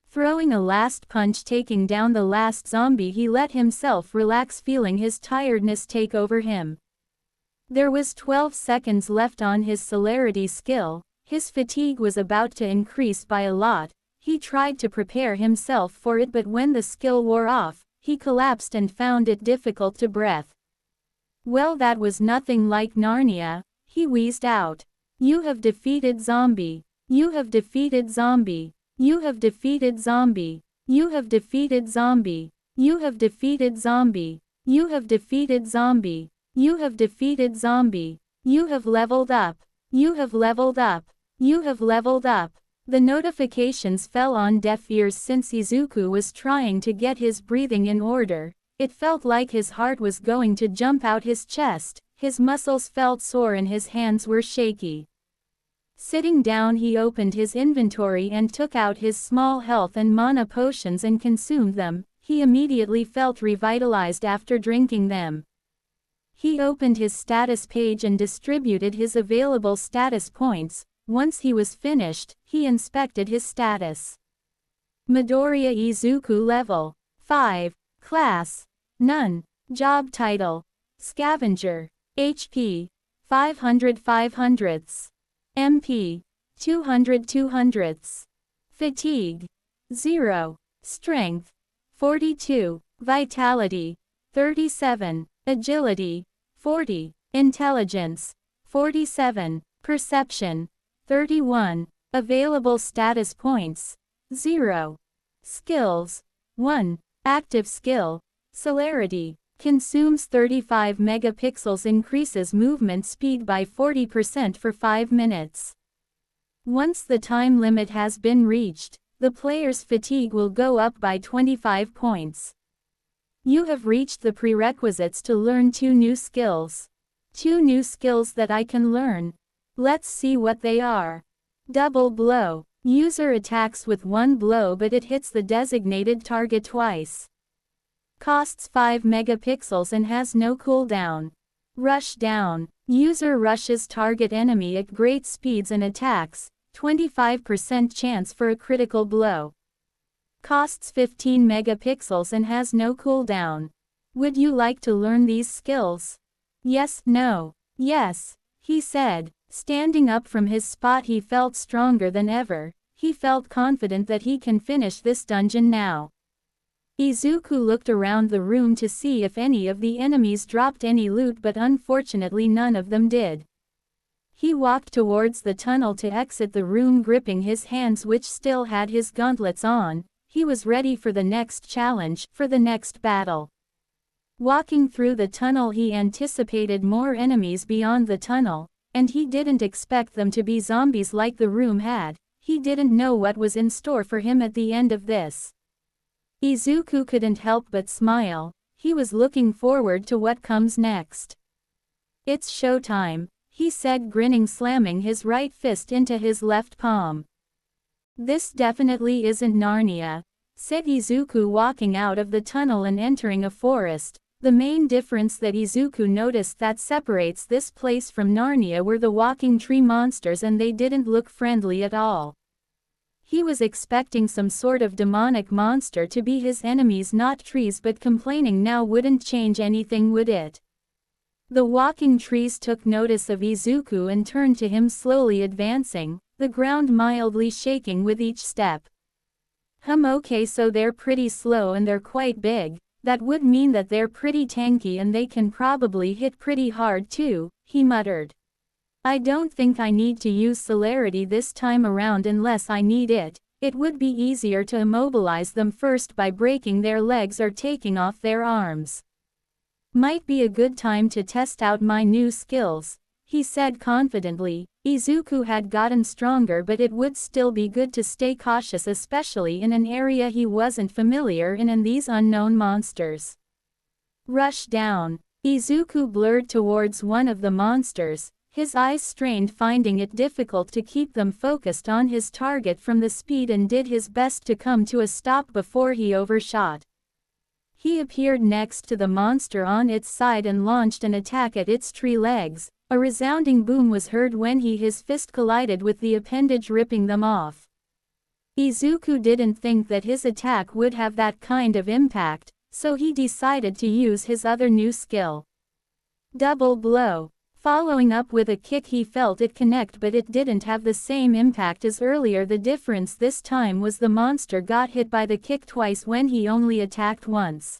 Throwing a last punch, taking down the last zombie, he let himself relax, feeling his tiredness take over him. There was 12 seconds left on his celerity skill. His fatigue was about to increase by a lot. He tried to prepare himself for it, but when the skill wore off, he collapsed and found it difficult to breathe. Well, that was nothing like Narnia, he wheezed out. You have defeated zombie. You have defeated zombie. You have defeated zombie. You have defeated zombie. You have defeated zombie. You have defeated zombie. You have defeated zombie. You have leveled up. You have leveled up. You have leveled up. The notifications fell on deaf ears since Izuku was trying to get his breathing in order. It felt like his heart was going to jump out his chest. His muscles felt sore and his hands were shaky. Sitting down, he opened his inventory and took out his small health and mana potions and consumed them. He immediately felt revitalized after drinking them. He opened his status page and distributed his available status points. Once he was finished, he inspected his status. Midoriya Izuku, level 5. Class None. Job title Scavenger. HP 500 500ths. MP 200 200ths. Fatigue 0. Strength 42. Vitality 37. Agility 40. Intelligence 47. Perception 31. Available status points 0. Skills 1. Active skill Celerity Consumes 35 megapixels. Increases movement speed by 40% for 5 minutes. Once the time limit has been reached, the player's fatigue will go up by 25 points. You have reached the prerequisites to learn 2 new skills. 2 new skills that I can learn. Let's see what they are. Double blow. User attacks with 1 blow but it hits the designated target twice. Costs 5 megapixels and has no cooldown. Rush down. User rushes target enemy at great speeds and attacks, 25% chance for a critical blow. Costs 15 megapixels and has no cooldown. Would you like to learn these skills? Yes, no. Yes, he said. Standing up from his spot, he felt stronger than ever. He felt confident that he can finish this dungeon now. Izuku looked around the room to see if any of the enemies dropped any loot, but unfortunately none of them did. He walked towards the tunnel to exit the room, gripping his hands which still had his gauntlets on. He was ready for the next challenge, for the next battle. Walking through the tunnel, he anticipated more enemies beyond the tunnel, and he didn't expect them to be zombies like the room had. He didn't know what was in store for him at the end of this. Izuku couldn't help but smile. He was looking forward to what comes next. It's showtime, he said, grinning, slamming his right fist into his left palm. This definitely isn't Narnia, said Izuku, walking out of the tunnel and entering a forest. The main difference that Izuku noticed that separates this place from Narnia were the walking tree monsters, and they didn't look friendly at all. He was expecting some sort of demonic monster to be his enemies, not trees, but complaining now wouldn't change anything, would it? The walking trees took notice of Izuku and turned to him, slowly advancing, the ground mildly shaking with each step. Okay, so they're pretty slow and they're quite big. That would mean that they're pretty tanky and they can probably hit pretty hard too, he muttered. I don't think I need to use celerity this time around unless I need it. It would be easier to immobilize them first by breaking their legs or taking off their arms. Might be a good time to test out my new skills, he said confidently. Izuku had gotten stronger, but it would still be good to stay cautious, especially in an area he wasn't familiar in and these unknown monsters. Rush down. Izuku blurred towards one of the monsters, his eyes strained, finding it difficult to keep them focused on his target from the speed, and did his best to come to a stop before he overshot. He appeared next to the monster on its side and launched an attack at its tree legs. A resounding boom was heard when his fist collided with the appendage, ripping them off. Izuku didn't think that his attack would have that kind of impact, so he decided to use his other new skill. Double blow. Following up with a kick, he felt it connect, but it didn't have the same impact as earlier. The difference this time was the monster got hit by the kick twice when he only attacked once.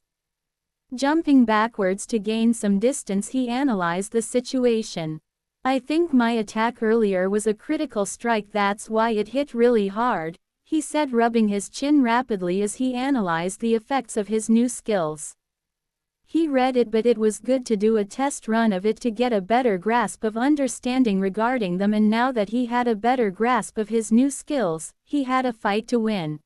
Jumping backwards to gain some distance, he analyzed the situation. I think my attack earlier was a critical strike, that's why it hit really hard, he said, rubbing his chin rapidly as he analyzed the effects of his new skills. He read it, but it was good to do a test run of it to get a better grasp of understanding regarding them, and now that he had a better grasp of his new skills, he had a fight to win.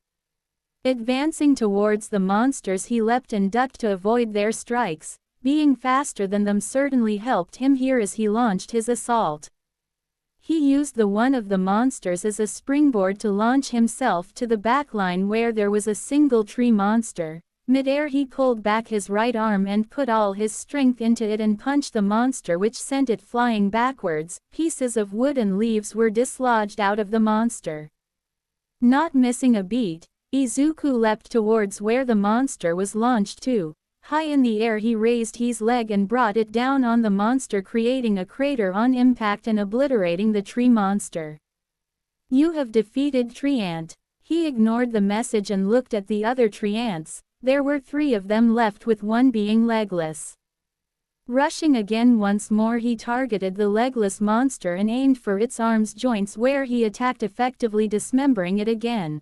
Advancing towards the monsters, he leapt and ducked to avoid their strikes. Being faster than them certainly helped him here as he launched his assault. He used the one of the monsters as a springboard to launch himself to the backline where there was a single tree monster. Mid-air, he pulled back his right arm and put all his strength into it and punched the monster, which sent it flying backwards. Pieces of wood and leaves were dislodged out of the monster. Not missing a beat, Izuku leapt towards where the monster was launched to. High in the air, he raised his leg and brought it down on the monster, creating a crater on impact and obliterating the tree monster. You have defeated Tree Ant. He ignored the message and looked at the other tree ants. There were 3 of them left, with one being legless. Rushing again once more, he targeted the legless monster and aimed for its arms joints, where he attacked, effectively dismembering it again.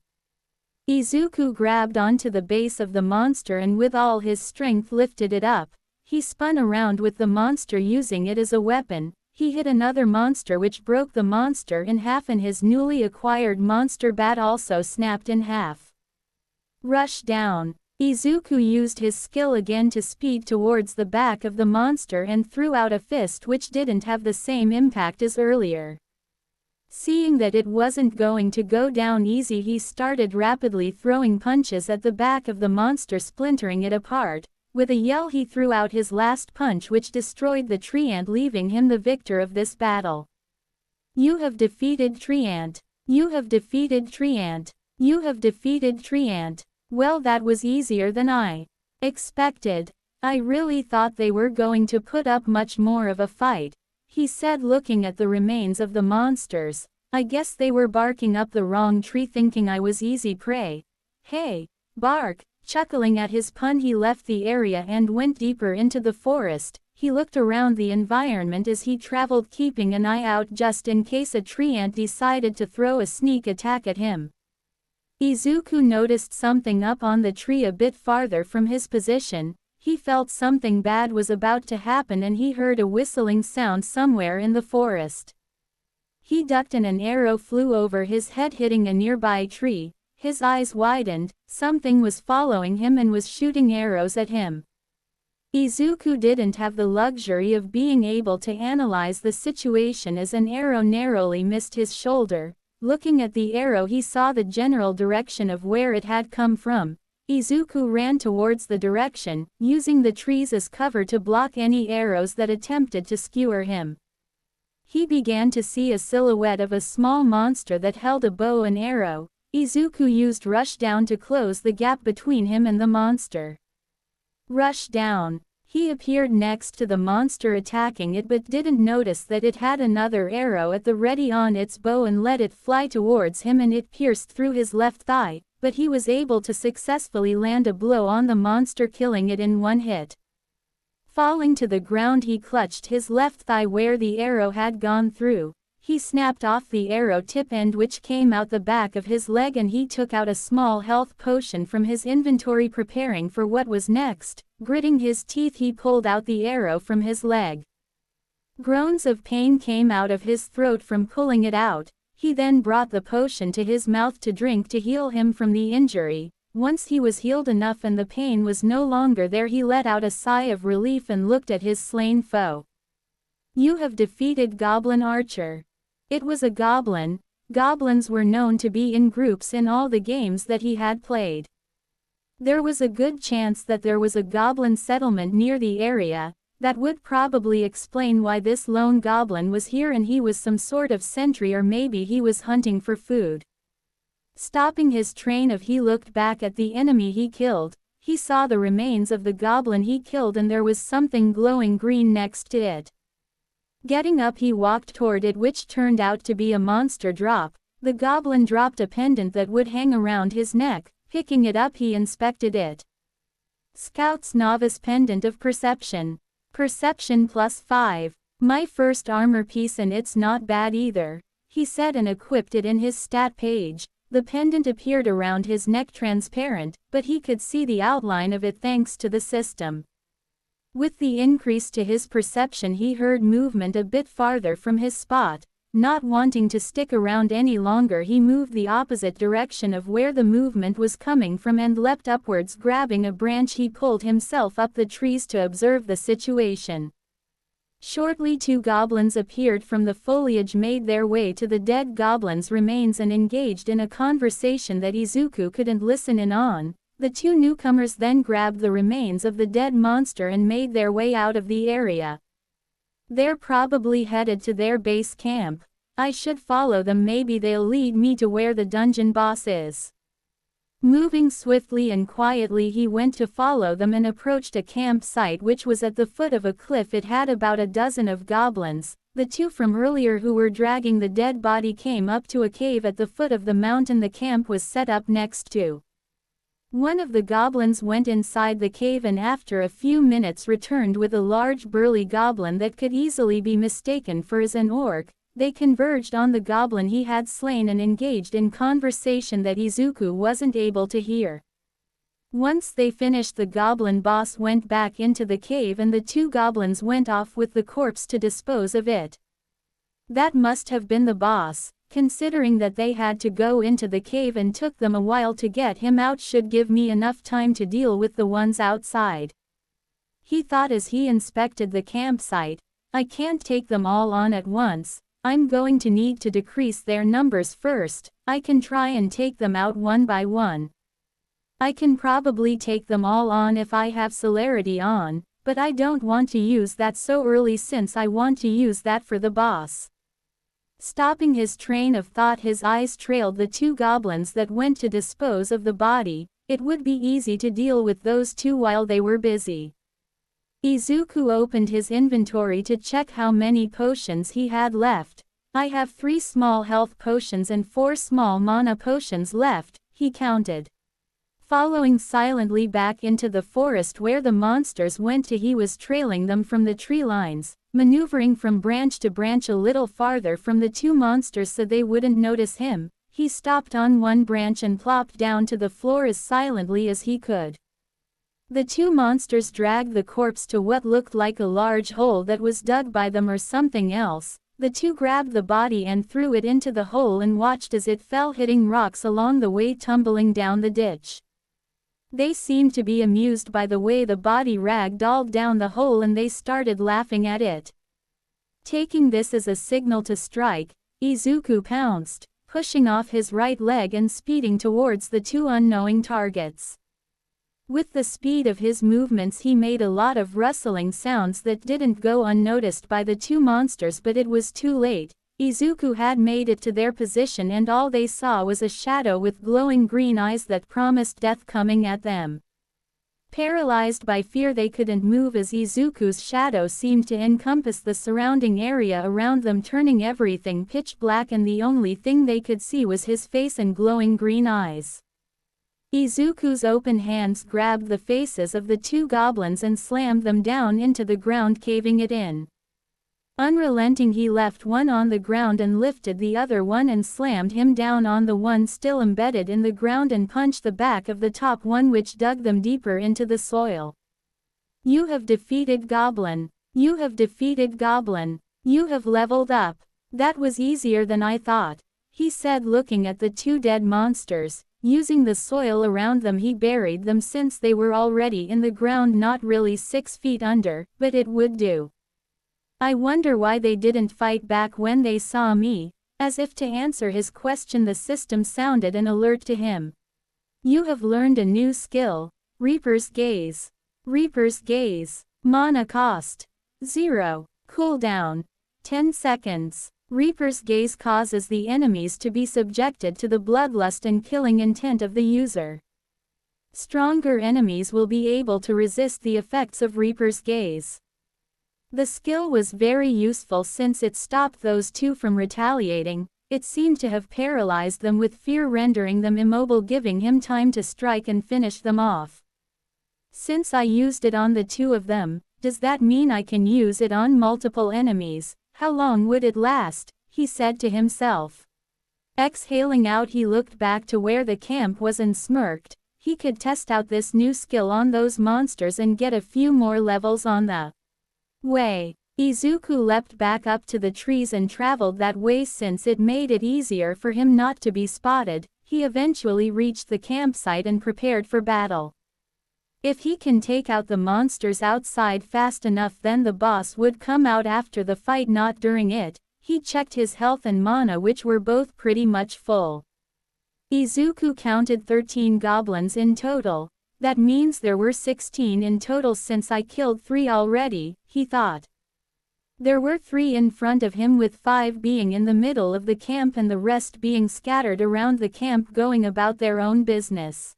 Izuku grabbed onto the base of the monster and with all his strength lifted it up. He spun around with the monster using it as a weapon. He hit another monster which broke the monster in half and his newly acquired monster bat also snapped in half. Rush down. Izuku used his skill again to speed towards the back of the monster and threw out a fist which didn't have the same impact as earlier. Seeing that it wasn't going to go down easy, he started rapidly throwing punches at the back of the monster, splintering it apart. With a yell he threw out his last punch which destroyed the tree ant, leaving him the victor of this battle. You have defeated Tree Ant. You have defeated Tree Ant. You have defeated Tree Ant. Well, that was easier than I expected. I really thought they were going to put up much more of a fight, he said, looking at the remains of the monsters. I guess they were barking up the wrong tree thinking I was easy prey. Hey, bark. Chuckling at his pun, he left the area and went deeper into the forest. He looked around the environment as he traveled, keeping an eye out just in case a tree ant decided to throw a sneak attack at him. Izuku noticed something up on the tree a bit farther from his position. He felt something bad was about to happen and he heard a whistling sound somewhere in the forest. He ducked and an arrow flew over his head, hitting a nearby tree. His eyes widened. Something was following him and was shooting arrows at him. Izuku didn't have the luxury of being able to analyze the situation as an arrow narrowly missed his shoulder. Looking at the arrow, he saw the general direction of where it had come from. Izuku ran towards the direction, using the trees as cover to block any arrows that attempted to skewer him. He began to see a silhouette of a small monster that held a bow and arrow. Izuku used Rush Down to close the gap between him and the monster. Rush Down. He appeared next to the monster, attacking it, but didn't notice that it had another arrow at the ready on its bow and let it fly towards him, and it pierced through his left thigh, but he was able to successfully land a blow on the monster, killing it in one hit. Falling to the ground, he clutched his left thigh where the arrow had gone through. He snapped off the arrow tip end which came out the back of his leg, and he took out a small health potion from his inventory, preparing for what was next. Gritting his teeth, he pulled out the arrow from his leg. Groans of pain came out of his throat from pulling it out. He then brought the potion to his mouth to drink to heal him from the injury. Once he was healed enough and the pain was no longer there, he let out a sigh of relief and looked at his slain foe. You have defeated Goblin Archer. It was a goblin. Goblins were known to be in groups in all the games that he had played. There was a good chance that there was a goblin settlement near the area. That would probably explain why this lone goblin was here, and he was some sort of sentry, or maybe he was hunting for food. Stopping his train of, he looked back at the enemy he killed. He saw the remains of the goblin he killed, and there was something glowing green next to it. Getting up, he walked toward it, which turned out to be a monster drop. The goblin dropped a pendant that would hang around his neck. Picking it up, he inspected it. Scout's Novice Pendant of Perception. Perception +5. My first armor piece, and it's not bad either, he said, and equipped it in his stat page. The pendant appeared around his neck, transparent, but he could see the outline of it thanks to the system. With the increase to his perception, he heard movement a bit farther from his spot. Not wanting to stick around any longer, he moved the opposite direction of where the movement was coming from and leapt upwards. Grabbing a branch, he pulled himself up the trees to observe the situation. Shortly, two goblins appeared from the foliage, made their way to the dead goblin's remains and engaged in a conversation that Izuku couldn't listen in on. The two newcomers then grabbed the remains of the dead monster and made their way out of the area. They're probably headed to their base camp. I should follow them, maybe they'll lead me to where the dungeon boss is. Moving swiftly and quietly, he went to follow them and approached a campsite which was at the foot of a cliff. It had about a dozen of goblins. The two from earlier who were dragging the dead body came up to a cave at the foot of the mountain the camp was set up next to. One of the goblins went inside the cave and after a few minutes returned with a large burly goblin that could easily be mistaken for an orc. They converged on the goblin he had slain and engaged in conversation that Izuku wasn't able to hear. Once they finished, the goblin boss went back into the cave and the two goblins went off with the corpse to dispose of it. That must have been the boss, considering that they had to go into the cave and took them a while to get him out. Should give me enough time to deal with the ones outside. He thought as he inspected the campsite. I can't take them all on at once, I'm going to need to decrease their numbers first. I can try and take them out one by one. I can probably take them all on if I have celerity on, but I don't want to use that so early since I want to use that for the boss. Stopping his train of thought, his eyes trailed the two goblins that went to dispose of the body. It would be easy to deal with those two while they were busy. Izuku opened his inventory to check how many potions he had left. I have 3 small health potions and 4 small mana potions left, he counted. Following silently back into the forest where the monsters went to, he was trailing them from the tree lines, maneuvering from branch to branch a little farther from the two monsters so they wouldn't notice him. He stopped on one branch and plopped down to the floor as silently as he could. The two monsters dragged the corpse to what looked like a large hole that was dug by them or something else. The two grabbed the body and threw it into the hole and watched as it fell, hitting rocks along the way, tumbling down the ditch. They seemed to be amused by the way the body ragdolled down the hole and they started laughing at it. Taking this as a signal to strike, Izuku pounced, pushing off his right leg and speeding towards the two unknowing targets. With the speed of his movements, he made a lot of rustling sounds that didn't go unnoticed by the two monsters, but it was too late. Izuku had made it to their position and all they saw was a shadow with glowing green eyes that promised death coming at them. Paralyzed by fear, they couldn't move as Izuku's shadow seemed to encompass the surrounding area around them, turning everything pitch black, and the only thing they could see was his face and glowing green eyes. Izuku's open hands grabbed the faces of the two goblins and slammed them down into the ground, caving it in. Unrelenting, he left one on the ground and lifted the other one and slammed him down on the one still embedded in the ground and punched the back of the top one, which dug them deeper into the soil. You have defeated Goblin. You have defeated Goblin. You have leveled up. That was easier than I thought, he said, looking at the two dead monsters. Using the soil around them, he buried them since they were already in the ground, not really 6 feet under, but it would do. I wonder why they didn't fight back when they saw me. As if to answer his question, the system sounded an alert to him. You have learned a new skill, Reaper's Gaze. Reaper's Gaze. Mana cost 0. Cooldown 10 seconds. Reaper's Gaze causes the enemies to be subjected to the bloodlust and killing intent of the user. Stronger enemies will be able to resist the effects of Reaper's Gaze. The skill was very useful since it stopped those two from retaliating. It seemed to have paralyzed them with fear, rendering them immobile, giving him time to strike and finish them off. Since I used it on the two of them, does that mean I can use it on multiple enemies? How long would it last? He said to himself. Exhaling out, he looked back to where the camp was and smirked. He could test out this new skill on those monsters and get a few more levels on the way. Izuku leapt back up to the trees and traveled that way since it made it easier for him not to be spotted. He eventually reached the campsite and prepared for battle. If he can take out the monsters outside fast enough, then the boss would come out after the fight, not during it. He checked his health and mana, which were both pretty much full. Izuku counted 13 goblins in total. That means there were 16 in total since I killed 3 already, he thought. There were 3 in front of him, with 5 being in the middle of the camp and the rest being scattered around the camp going about their own business.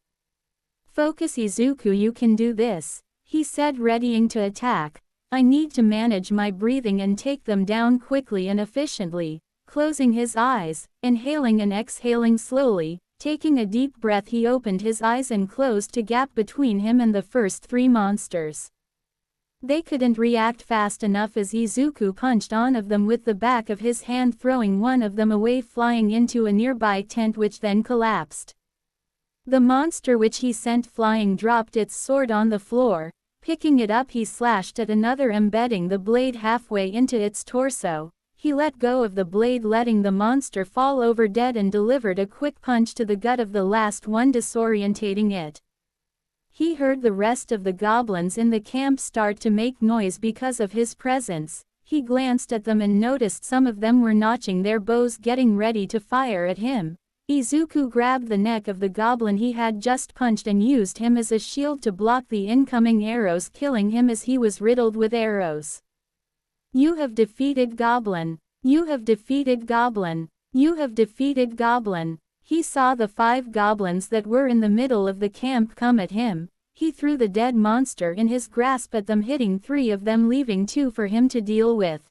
Focus, Izuku, you can do this, he said, readying to attack. I need to manage my breathing and take them down quickly and efficiently. Closing his eyes, inhaling and exhaling slowly, taking a deep breath, he opened his eyes and closed a gap between him and the first 3 monsters. They couldn't react fast enough as Izuku punched on of them with the back of his hand, throwing one of them away, flying into a nearby tent, which then collapsed. The monster which he sent flying dropped its sword on the floor. Picking it up he slashed at another, embedding the blade halfway into its torso. He let go of the blade, letting the monster fall over dead, and delivered a quick punch to the gut of the last one, disorientating it. He heard the rest of the goblins in the camp start to make noise because of his presence. He glanced at them and noticed some of them were notching their bows, getting ready to fire at him. Izuku grabbed the neck of the goblin he had just punched and used him as a shield to block the incoming arrows, killing him as he was riddled with arrows. You have defeated Goblin. You have defeated Goblin. You have defeated Goblin. He saw the 5 goblins that were in the middle of the camp come at him. He threw the dead monster in his grasp at them, hitting 3 of them, leaving 2 for him to deal with.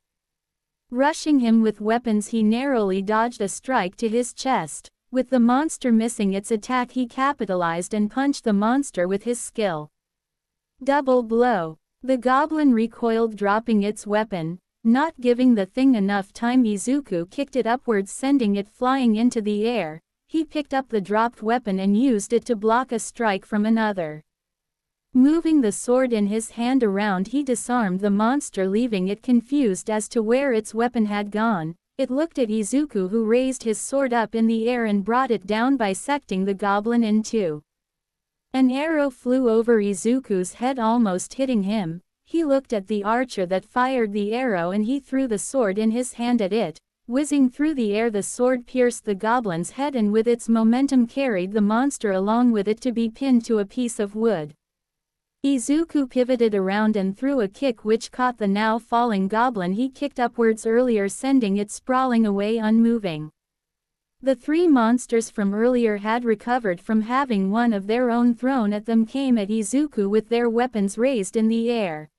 Rushing him with weapons, he narrowly dodged a strike to his chest. With the monster missing its attack, he capitalized and punched the monster with his skill. Double blow. The goblin recoiled, dropping its weapon. Not giving the thing enough time, Izuku kicked it upwards, sending it flying into the air. He picked up the dropped weapon and used it to block a strike from another. Moving the sword in his hand around, he disarmed the monster, leaving it confused as to where its weapon had gone. It looked at Izuku, who raised his sword up in the air and brought it down, bisecting the goblin in 2. An arrow flew over Izuku's head, almost hitting him. He looked at the archer that fired the arrow and he threw the sword in his hand at it. Whizzing through the air, the sword pierced the goblin's head and with its momentum carried the monster along with it to be pinned to a piece of wood. Izuku pivoted around and threw a kick which caught the now falling goblin he kicked upwards earlier, sending it sprawling away, unmoving. The 3 monsters from earlier had recovered from having one of their own thrown at them, came at Izuku with their weapons raised in the air.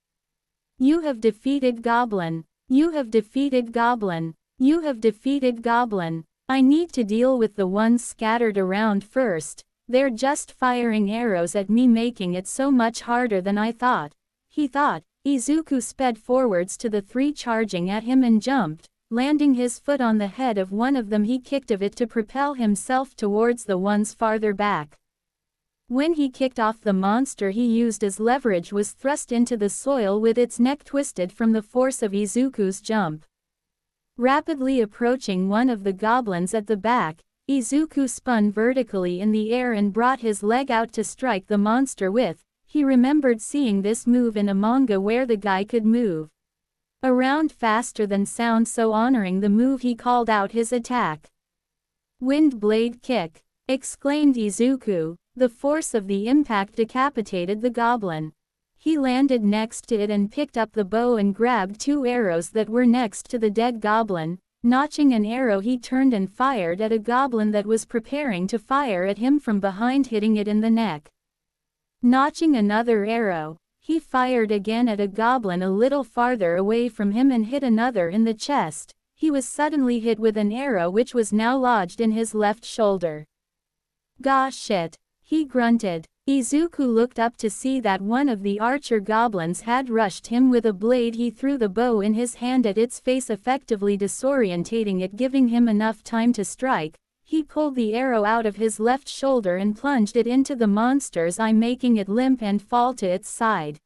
You have defeated Goblin. You have defeated Goblin. You have defeated Goblin. I need to deal with the ones scattered around first. They're just firing arrows at me, making it so much harder than I thought. He thought. Izuku sped forwards to the 3 charging at him and jumped. Landing his foot on the head of one of them, he kicked of it to propel himself towards the ones farther back. When he kicked off, the monster he used as leverage was thrust into the soil with its neck twisted from the force of Izuku's jump. Rapidly approaching one of the goblins at the back, Izuku spun vertically in the air and brought his leg out to strike the monster with. He remembered seeing this move in a manga where the guy could move around faster than sound, so honoring the move, he called out his attack. Wind Blade Kick! Exclaimed Izuku. The force of the impact decapitated the goblin. He landed next to it and picked up the bow and grabbed 2 arrows that were next to the dead goblin. Notching an arrow, he turned and fired at a goblin that was preparing to fire at him from behind, hitting it in the neck. Notching another arrow, he fired again at a goblin a little farther away from him and hit another in the chest. He was suddenly hit with an arrow which was now lodged in his left shoulder. Gosh shit, he grunted. Izuku looked up to see that one of the archer goblins had rushed him with a blade. He threw the bow in his hand at its face, effectively disorientating it, giving him enough time to strike. He pulled the arrow out of his left shoulder and plunged it into the monster's eye, making it limp and fall to its side.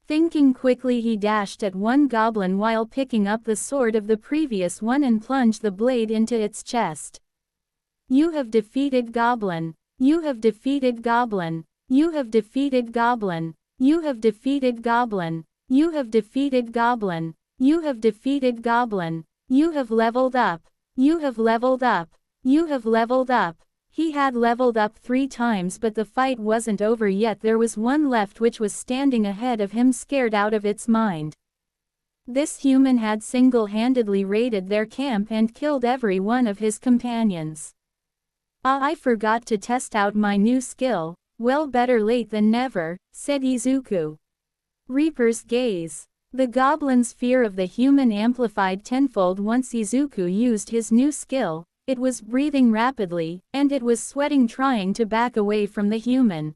Thinking quickly, he dashed at one goblin while picking up the sword of the previous one and plunged the blade into its chest. You have defeated Goblin. You have defeated Goblin. You have defeated Goblin. You have defeated Goblin. You have defeated Goblin. You have defeated Goblin. You have leveled up. You have leveled up. You have leveled up. He had leveled up 3 times, but the fight wasn't over yet. There was one left which was standing ahead of him, scared out of its mind. This human had single-handedly raided their camp and killed every one of his companions. I forgot to test out my new skill. Well, better late than never, said Izuku. Reaper's Gaze. The goblin's fear of the human amplified tenfold once Izuku used his new skill. It was breathing rapidly, and it was sweating, trying to back away from the human.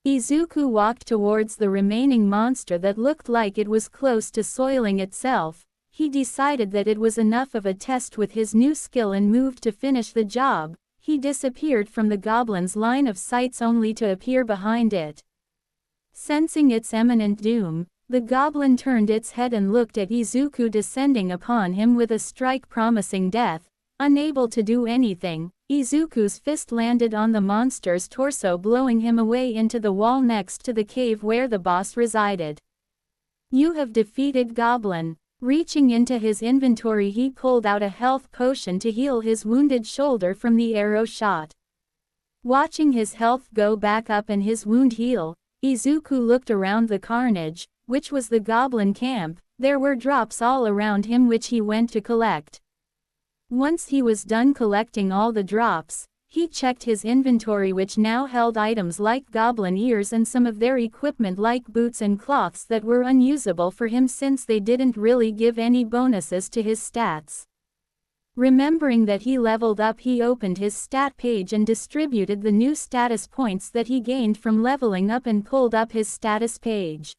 Izuku walked towards the remaining monster that looked like it was close to soiling itself. He decided that it was enough of a test with his new skill and moved to finish the job. he disappeared from the goblin's line of sights only to appear behind it. Sensing its imminent doom, the goblin turned its head and looked at Izuku descending upon him with a strike promising death. Unable to do anything, Izuku's fist landed on the monster's torso, blowing him away into the wall next to the cave where the boss resided. You have defeated Goblin. Reaching into his inventory, he pulled out a health potion to heal his wounded shoulder from the arrow shot. Watching his health go back up and his wound heal, Izuku looked around the carnage, which was the goblin camp. There were drops all around him which he went to collect. Once he was done collecting all the drops, he checked his inventory, which now held items like goblin ears and some of their equipment like boots and cloths that were unusable for him since they didn't really give any bonuses to his stats. Remembering that he leveled up, he opened his stat page and distributed the new status points that he gained from leveling up and pulled up his status page.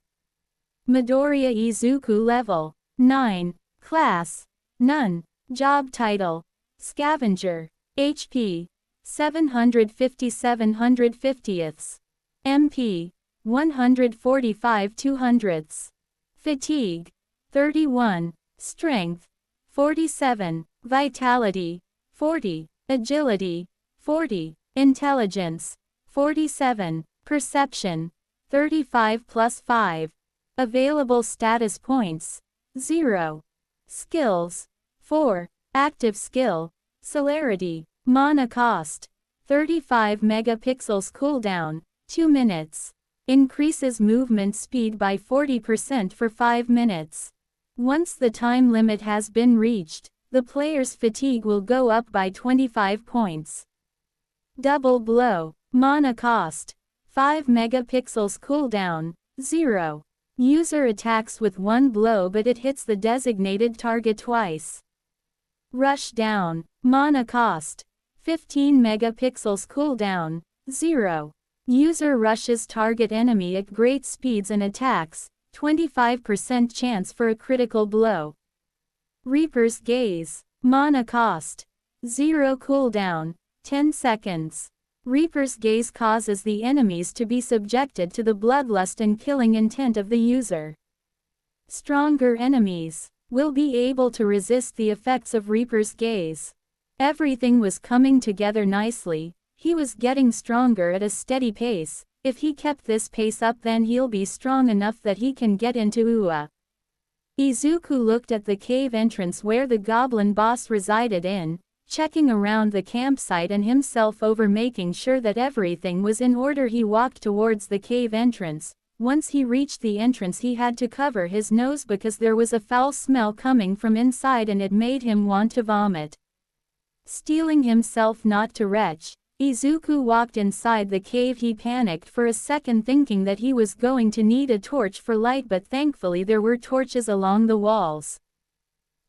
Midoriya Izuku, level 9, class none, job title scavenger, HP 750/750, MP 145 200ths, fatigue 31, strength 47, vitality 40, agility 40, intelligence 47, perception 35 plus 5. Available status points 0. Skills 4. Active skill, celerity, mana cost 35 megapixels, cooldown 2 minutes. Increases movement speed by 40% for 5 minutes. Once the time limit has been reached, the player's fatigue will go up by 25 points. Double blow, mana cost 5 megapixels, cooldown 0. User attacks with one blow but it hits the designated target twice. Rush down, mana cost 15 megapixels, cooldown 0. User rushes target enemy at great speeds and attacks, 25% chance for a critical blow. Reaper's Gaze, mana cost 0, cooldown 10 seconds. Reaper's Gaze causes the enemies to be subjected to the bloodlust and killing intent of the user. Stronger enemies will be able to resist the effects of Reaper's Gaze. Everything was coming together nicely. He was getting stronger at a steady pace. If he kept this pace up, then he'll be strong enough that he can get into Ua. Izuku looked at the cave entrance where the goblin boss resided in, checking around the campsite and himself over, making sure that everything was in order. He walked towards the cave entrance. Once he reached the entrance, he had to cover his nose because there was a foul smell coming from inside and it made him want to vomit. Steeling himself not to retch, Izuku walked inside the cave. He panicked for a second, thinking that he was going to need a torch for light, but thankfully there were torches along the walls.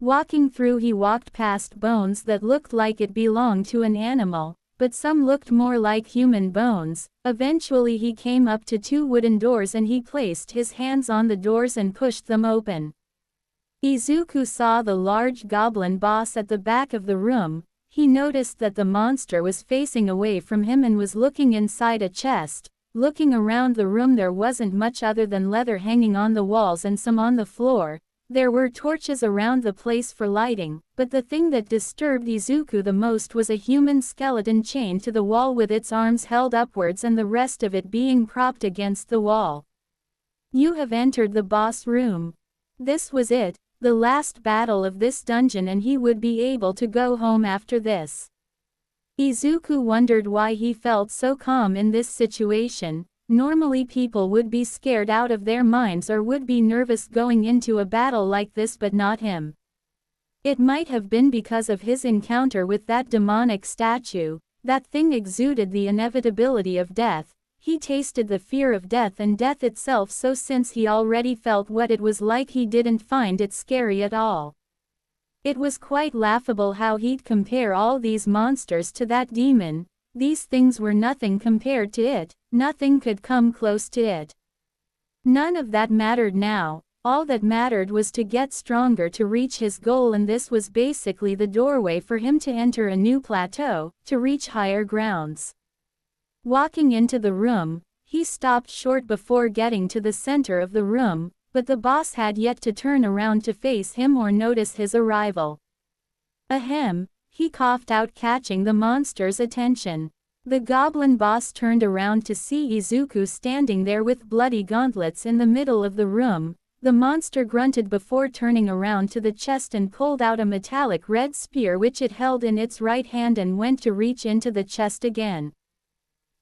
Walking through, he walked past bones that looked like it belonged to an animal, but some looked more like human bones. Eventually he came up to 2 wooden doors and he placed his hands on the doors and pushed them open. Izuku saw the large goblin boss at the back of the room. He noticed that the monster was facing away from him and was looking inside a chest. Looking around the room, there wasn't much other than leather hanging on the walls and some on the floor. There were torches around the place for lighting, but the thing that disturbed Izuku the most was a human skeleton chained to the wall with its arms held upwards and the rest of it being propped against the wall. You have entered the boss room. This was it, the last battle of this dungeon, and he would be able to go home after this. Izuku wondered why he felt so calm in this situation. Normally people would be scared out of their minds or would be nervous going into a battle like this, but not him. It might have been because of his encounter with that demonic statue. That thing exuded the inevitability of death. He tasted the fear of death and death itself, so since he already felt what it was like, he didn't find it scary at all. It was quite laughable how he'd compare all these monsters to that demon. These things were nothing compared to it. Nothing could come close to it. None of that mattered now. all that mattered was to get stronger to reach his goal, and this was basically the doorway for him to enter a new plateau, to reach higher grounds. Walking into the room, he stopped short before getting to the center of the room, but the boss had yet to turn around to face him or notice his arrival. Ahem, he coughed out, catching the monster's attention. The goblin boss turned around to see Izuku standing there with bloody gauntlets in the middle of the room. The monster grunted before turning around to the chest and pulled out a metallic red spear which it held in its right hand and went to reach into the chest again.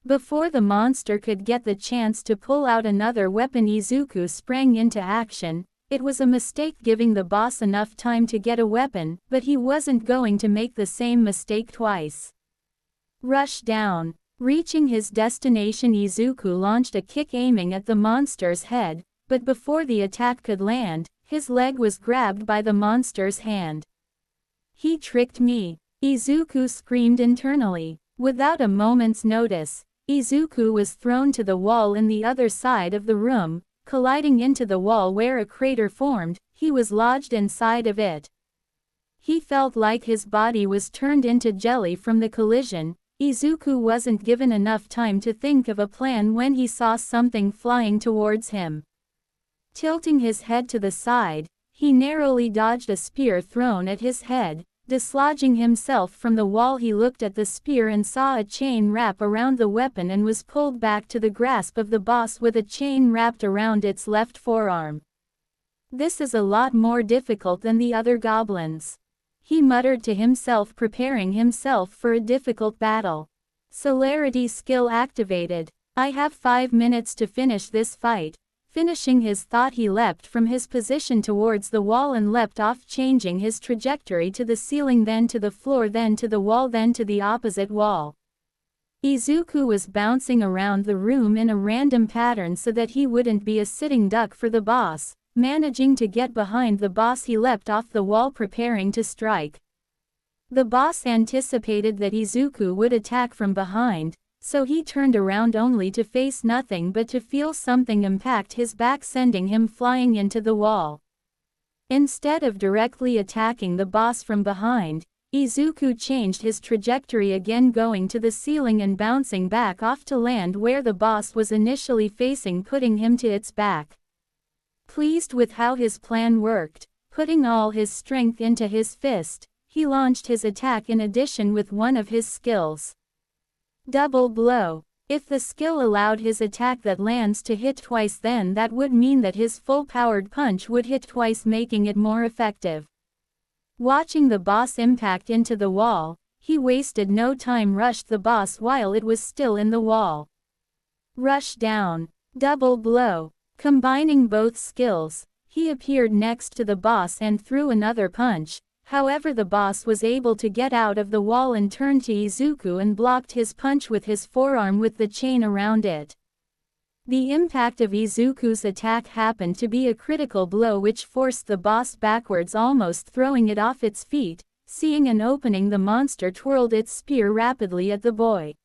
Before the monster could get the chance to pull out another weapon, Izuku sprang into action. It was a mistake giving the boss enough time to get a weapon, but he wasn't going to make the same mistake twice. Rush down. Reaching his destination, Izuku launched a kick aiming at the monster's head, but before the attack could land, his leg was grabbed by the monster's hand. He tricked me, Izuku screamed internally. Without a moment's notice, Izuku was thrown to the wall in the other side of the room, colliding into the wall where a crater formed. He was lodged inside of it. He felt like his body was turned into jelly from the collision. Izuku wasn't given enough time to think of a plan when he saw something flying towards him. Tilting his head to the side, he narrowly dodged a spear thrown at his head. Dislodging himself from the wall, he looked at the spear and saw a chain wrap around the weapon and was pulled back to the grasp of the boss with a chain wrapped around its left forearm. This is a lot more difficult than the other goblins, he muttered to himself, preparing himself for a difficult battle. Celerity skill activated. I have 5 minutes to finish this fight. Finishing his thought, he leapt from his position towards the wall and leapt off, changing his trajectory to the ceiling, then to the floor, then to the wall, then to the opposite wall. Izuku was bouncing around the room in a random pattern so that he wouldn't be a sitting duck for the boss. Managing to get behind the boss, he leapt off the wall, preparing to strike. The boss anticipated that Izuku would attack from behind, so he turned around only to face nothing but to feel something impact his back, sending him flying into the wall. Instead of directly attacking the boss from behind, Izuku changed his trajectory again, going to the ceiling and bouncing back off to land where the boss was initially facing, putting him to its back. Pleased with how his plan worked, putting all his strength into his fist, he launched his attack in addition with one of his skills. Double blow. If the skill allowed his attack that lands to hit twice, then that would mean that his full-powered punch would hit twice, making it more effective. Watching the boss impact into the wall, he wasted no time, rushed the boss while it was still in the wall. Rush down. Double blow. Combining both skills, he appeared next to the boss and threw another punch. However, the boss was able to get out of the wall and turned to Izuku and blocked his punch with his forearm with the chain around it. The impact of Izuku's attack happened to be a critical blow which forced the boss backwards, almost throwing it off its feet. Seeing an opening, the monster twirled its spear rapidly at the boy.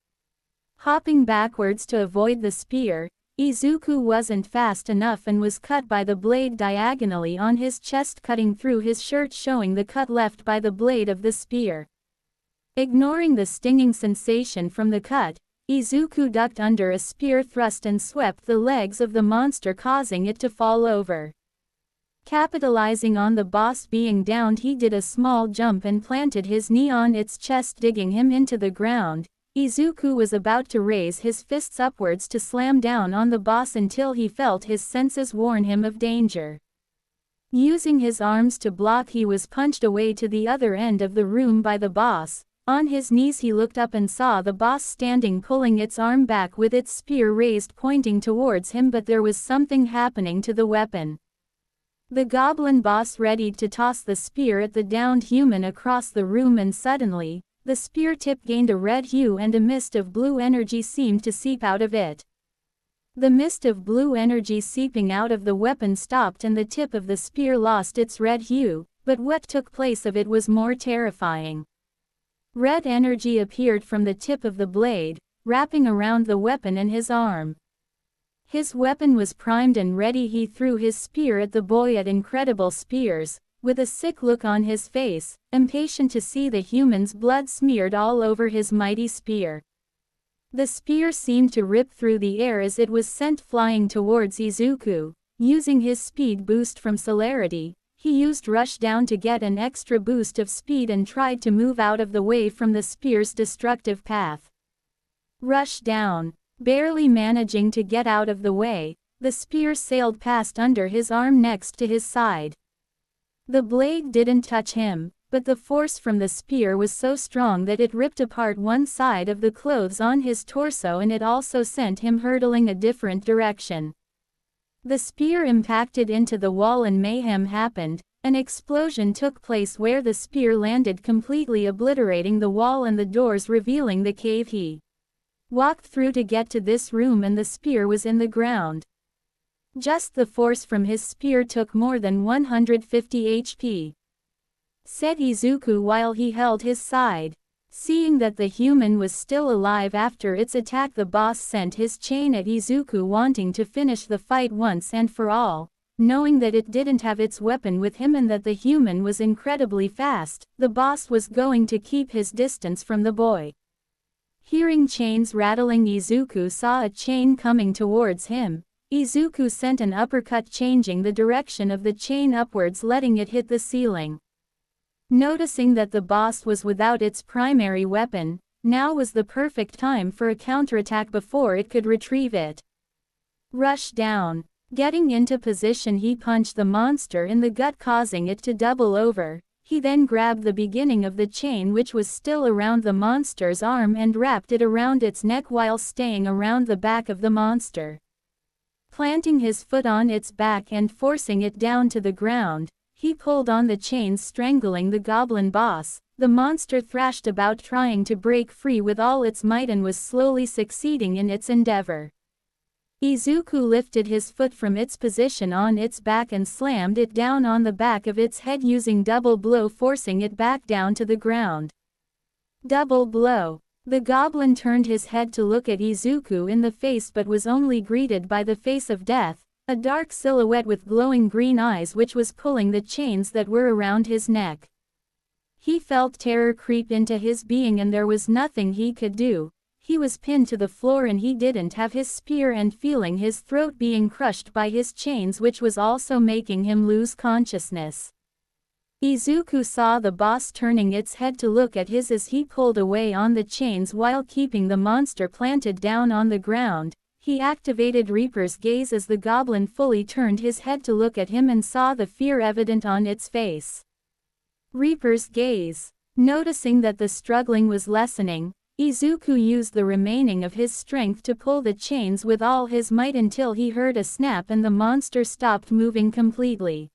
Hopping backwards to avoid the spear, Izuku wasn't fast enough and was cut by the blade diagonally on his chest, cutting through his shirt, showing the cut left by the blade of the spear. Ignoring the stinging sensation from the cut, Izuku ducked under a spear thrust and swept the legs of the monster, causing it to fall over. Capitalizing on the boss being downed, he did a small jump and planted his knee on its chest, digging him into the ground. Izuku was about to raise his fists upwards to slam down on the boss until he felt his senses warn him of danger. Using his arms to block, he was punched away to the other end of the room by the boss. On his knees, he looked up and saw the boss standing, pulling its arm back with its spear raised, pointing towards him, but there was something happening to the weapon. The goblin boss readied to toss the spear at the downed human across the room, and suddenly, the spear tip gained a red hue and a mist of blue energy seemed to seep out of it. The mist of blue energy seeping out of the weapon stopped and the tip of the spear lost its red hue, but what took place of it was more terrifying. Red energy appeared from the tip of the blade, wrapping around the weapon and his arm. His weapon was primed and ready. He threw his spear at the boy at incredible spears, with a sick look on his face, impatient to see the human's blood smeared all over his mighty spear. The spear seemed to rip through the air as it was sent flying towards Izuku. Using his speed boost from celerity, he used Rush Down to get an extra boost of speed and tried to move out of the way from the spear's destructive path. Rush Down. Barely managing to get out of the way, the spear sailed past under his arm next to his side. The blade didn't touch him, but the force from the spear was so strong that it ripped apart one side of the clothes on his torso, and it also sent him hurtling a different direction. The spear impacted into the wall and mayhem happened. An explosion took place where the spear landed, completely obliterating the wall and the doors, revealing the cave he walked through to get to this room, and the spear was in the ground. Just the force from his spear took more than 150 HP. Said Izuku while he held his side. Seeing that the human was still alive after its attack, the boss sent his chain at Izuku, wanting to finish the fight once and for all. Knowing that it didn't have its weapon with him and that the human was incredibly fast, the boss was going to keep his distance from the boy. Hearing chains rattling, Izuku saw a chain coming towards him. Izuku sent an uppercut, changing the direction of the chain upwards, letting it hit the ceiling. Noticing that the boss was without its primary weapon, now was the perfect time for a counterattack before it could retrieve it. Rush Down. Getting into position, he punched the monster in the gut, causing it to double over. He then grabbed the beginning of the chain, which was still around the monster's arm, and wrapped it around its neck while staying around the back of the monster. Planting his foot on its back and forcing it down to the ground, he pulled on the chains, strangling the goblin boss. The monster thrashed about trying to break free with all its might and was slowly succeeding in its endeavor. Izuku lifted his foot from its position on its back and slammed it down on the back of its head using double blow, forcing it back down to the ground. Double blow. The goblin turned his head to look at Izuku in the face, but was only greeted by the face of death, a dark silhouette with glowing green eyes which was pulling the chains that were around his neck. He felt terror creep into his being and there was nothing he could do. He was pinned to the floor and he didn't have his spear, and feeling his throat being crushed by his chains, which was also making him lose consciousness. Izuku saw the boss turning its head to look at his as he pulled away on the chains while keeping the monster planted down on the ground. He activated Reaper's gaze as the goblin fully turned his head to look at him and saw the fear evident on its face. Reaper's gaze. Noticing that the struggling was lessening, Izuku used the remaining of his strength to pull the chains with all his might until he heard a snap and the monster stopped moving completely.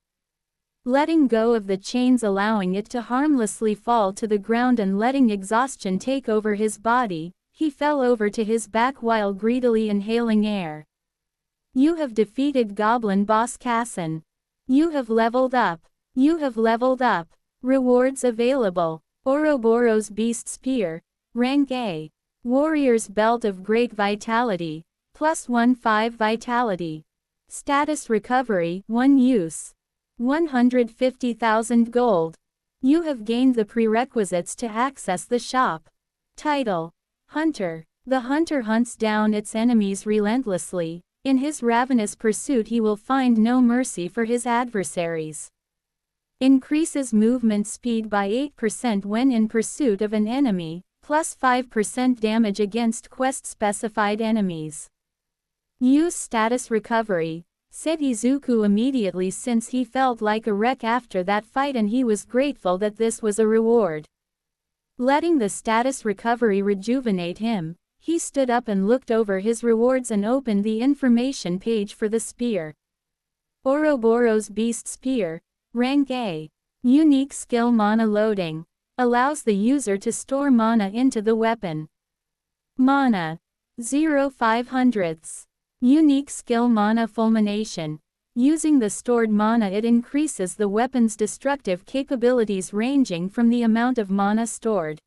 Letting go of the chains, allowing it to harmlessly fall to the ground and letting exhaustion take over his body, he fell over to his back while greedily inhaling air. You have defeated Goblin Boss Kassan. You have leveled up. You have leveled up. Rewards available. Ouroboros Beast Spear. Rank A. Warrior's Belt of Great Vitality. +1 Vitality. Status Recovery, 1 use. 150,000 gold. You have gained the prerequisites to access the shop. Title. Hunter. The hunter hunts down its enemies relentlessly. In his ravenous pursuit he will find no mercy for his adversaries. Increases movement speed by 8% when in pursuit of an enemy. +5% damage against quest-specified enemies. Use Status Recovery, said Izuku immediately, since he felt like a wreck after that fight and he was grateful that this was a reward. Letting the Status Recovery rejuvenate him, he stood up and looked over his rewards and opened the information page for the spear. Ouroboros Beast Spear, Rank A. Unique Skill Mana Loading. Allows the user to store mana into the weapon. Mana. 0.05. Unique skill Mana Fulmination. Using the stored mana, it increases the weapon's destructive capabilities ranging from the amount of mana stored.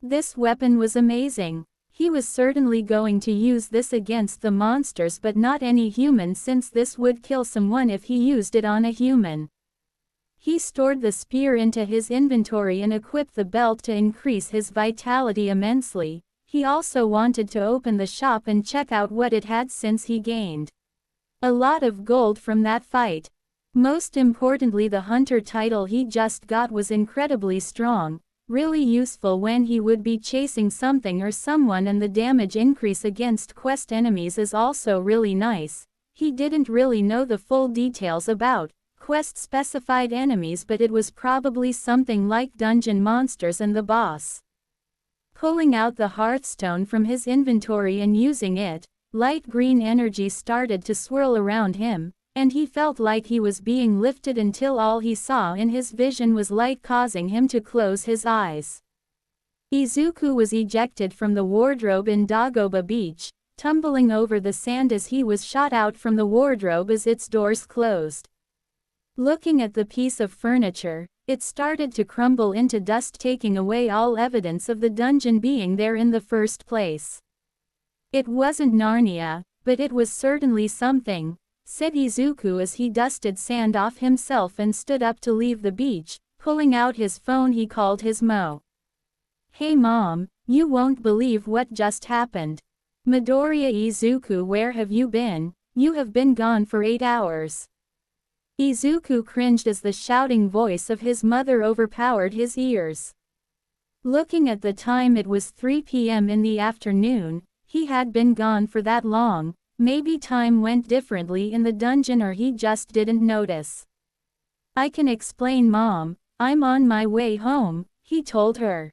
This weapon was amazing. He was certainly going to use this against the monsters but not any human, since this would kill someone if he used it on a human. He stored the spear into his inventory and equipped the belt to increase his vitality immensely. He also wanted to open the shop and check out what it had, since he gained a lot of gold from that fight. Most importantly, the hunter title he just got was incredibly strong, really useful when he would be chasing something or someone, and the damage increase against quest enemies is also really nice. He didn't really know the full details about quest-specified enemies, but it was probably something like dungeon monsters and the boss. Pulling out the hearthstone from his inventory and using it, light green energy started to swirl around him, and he felt like he was being lifted until all he saw in his vision was light, causing him to close his eyes. Izuku was ejected from the wardrobe in Dagoba Beach, tumbling over the sand as he was shot out from the wardrobe as its doors closed. Looking at the piece of furniture, it started to crumble into dust, taking away all evidence of the dungeon being there in the first place. "It wasn't Narnia, but it was certainly something," said Izuku as he dusted sand off himself and stood up to leave the beach. Pulling out his phone, he called his Mo. "Hey Mom, you won't believe what just happened. Midoriya, Izuku, where have you been? You have been gone for 8 hours. Izuku cringed as the shouting voice of his mother overpowered his ears. Looking at the time, it was 3 p.m. in the afternoon. He had been gone for that long. Maybe time went differently in the dungeon, or he just didn't notice. "I can explain, Mom. I'm on my way home," he told her.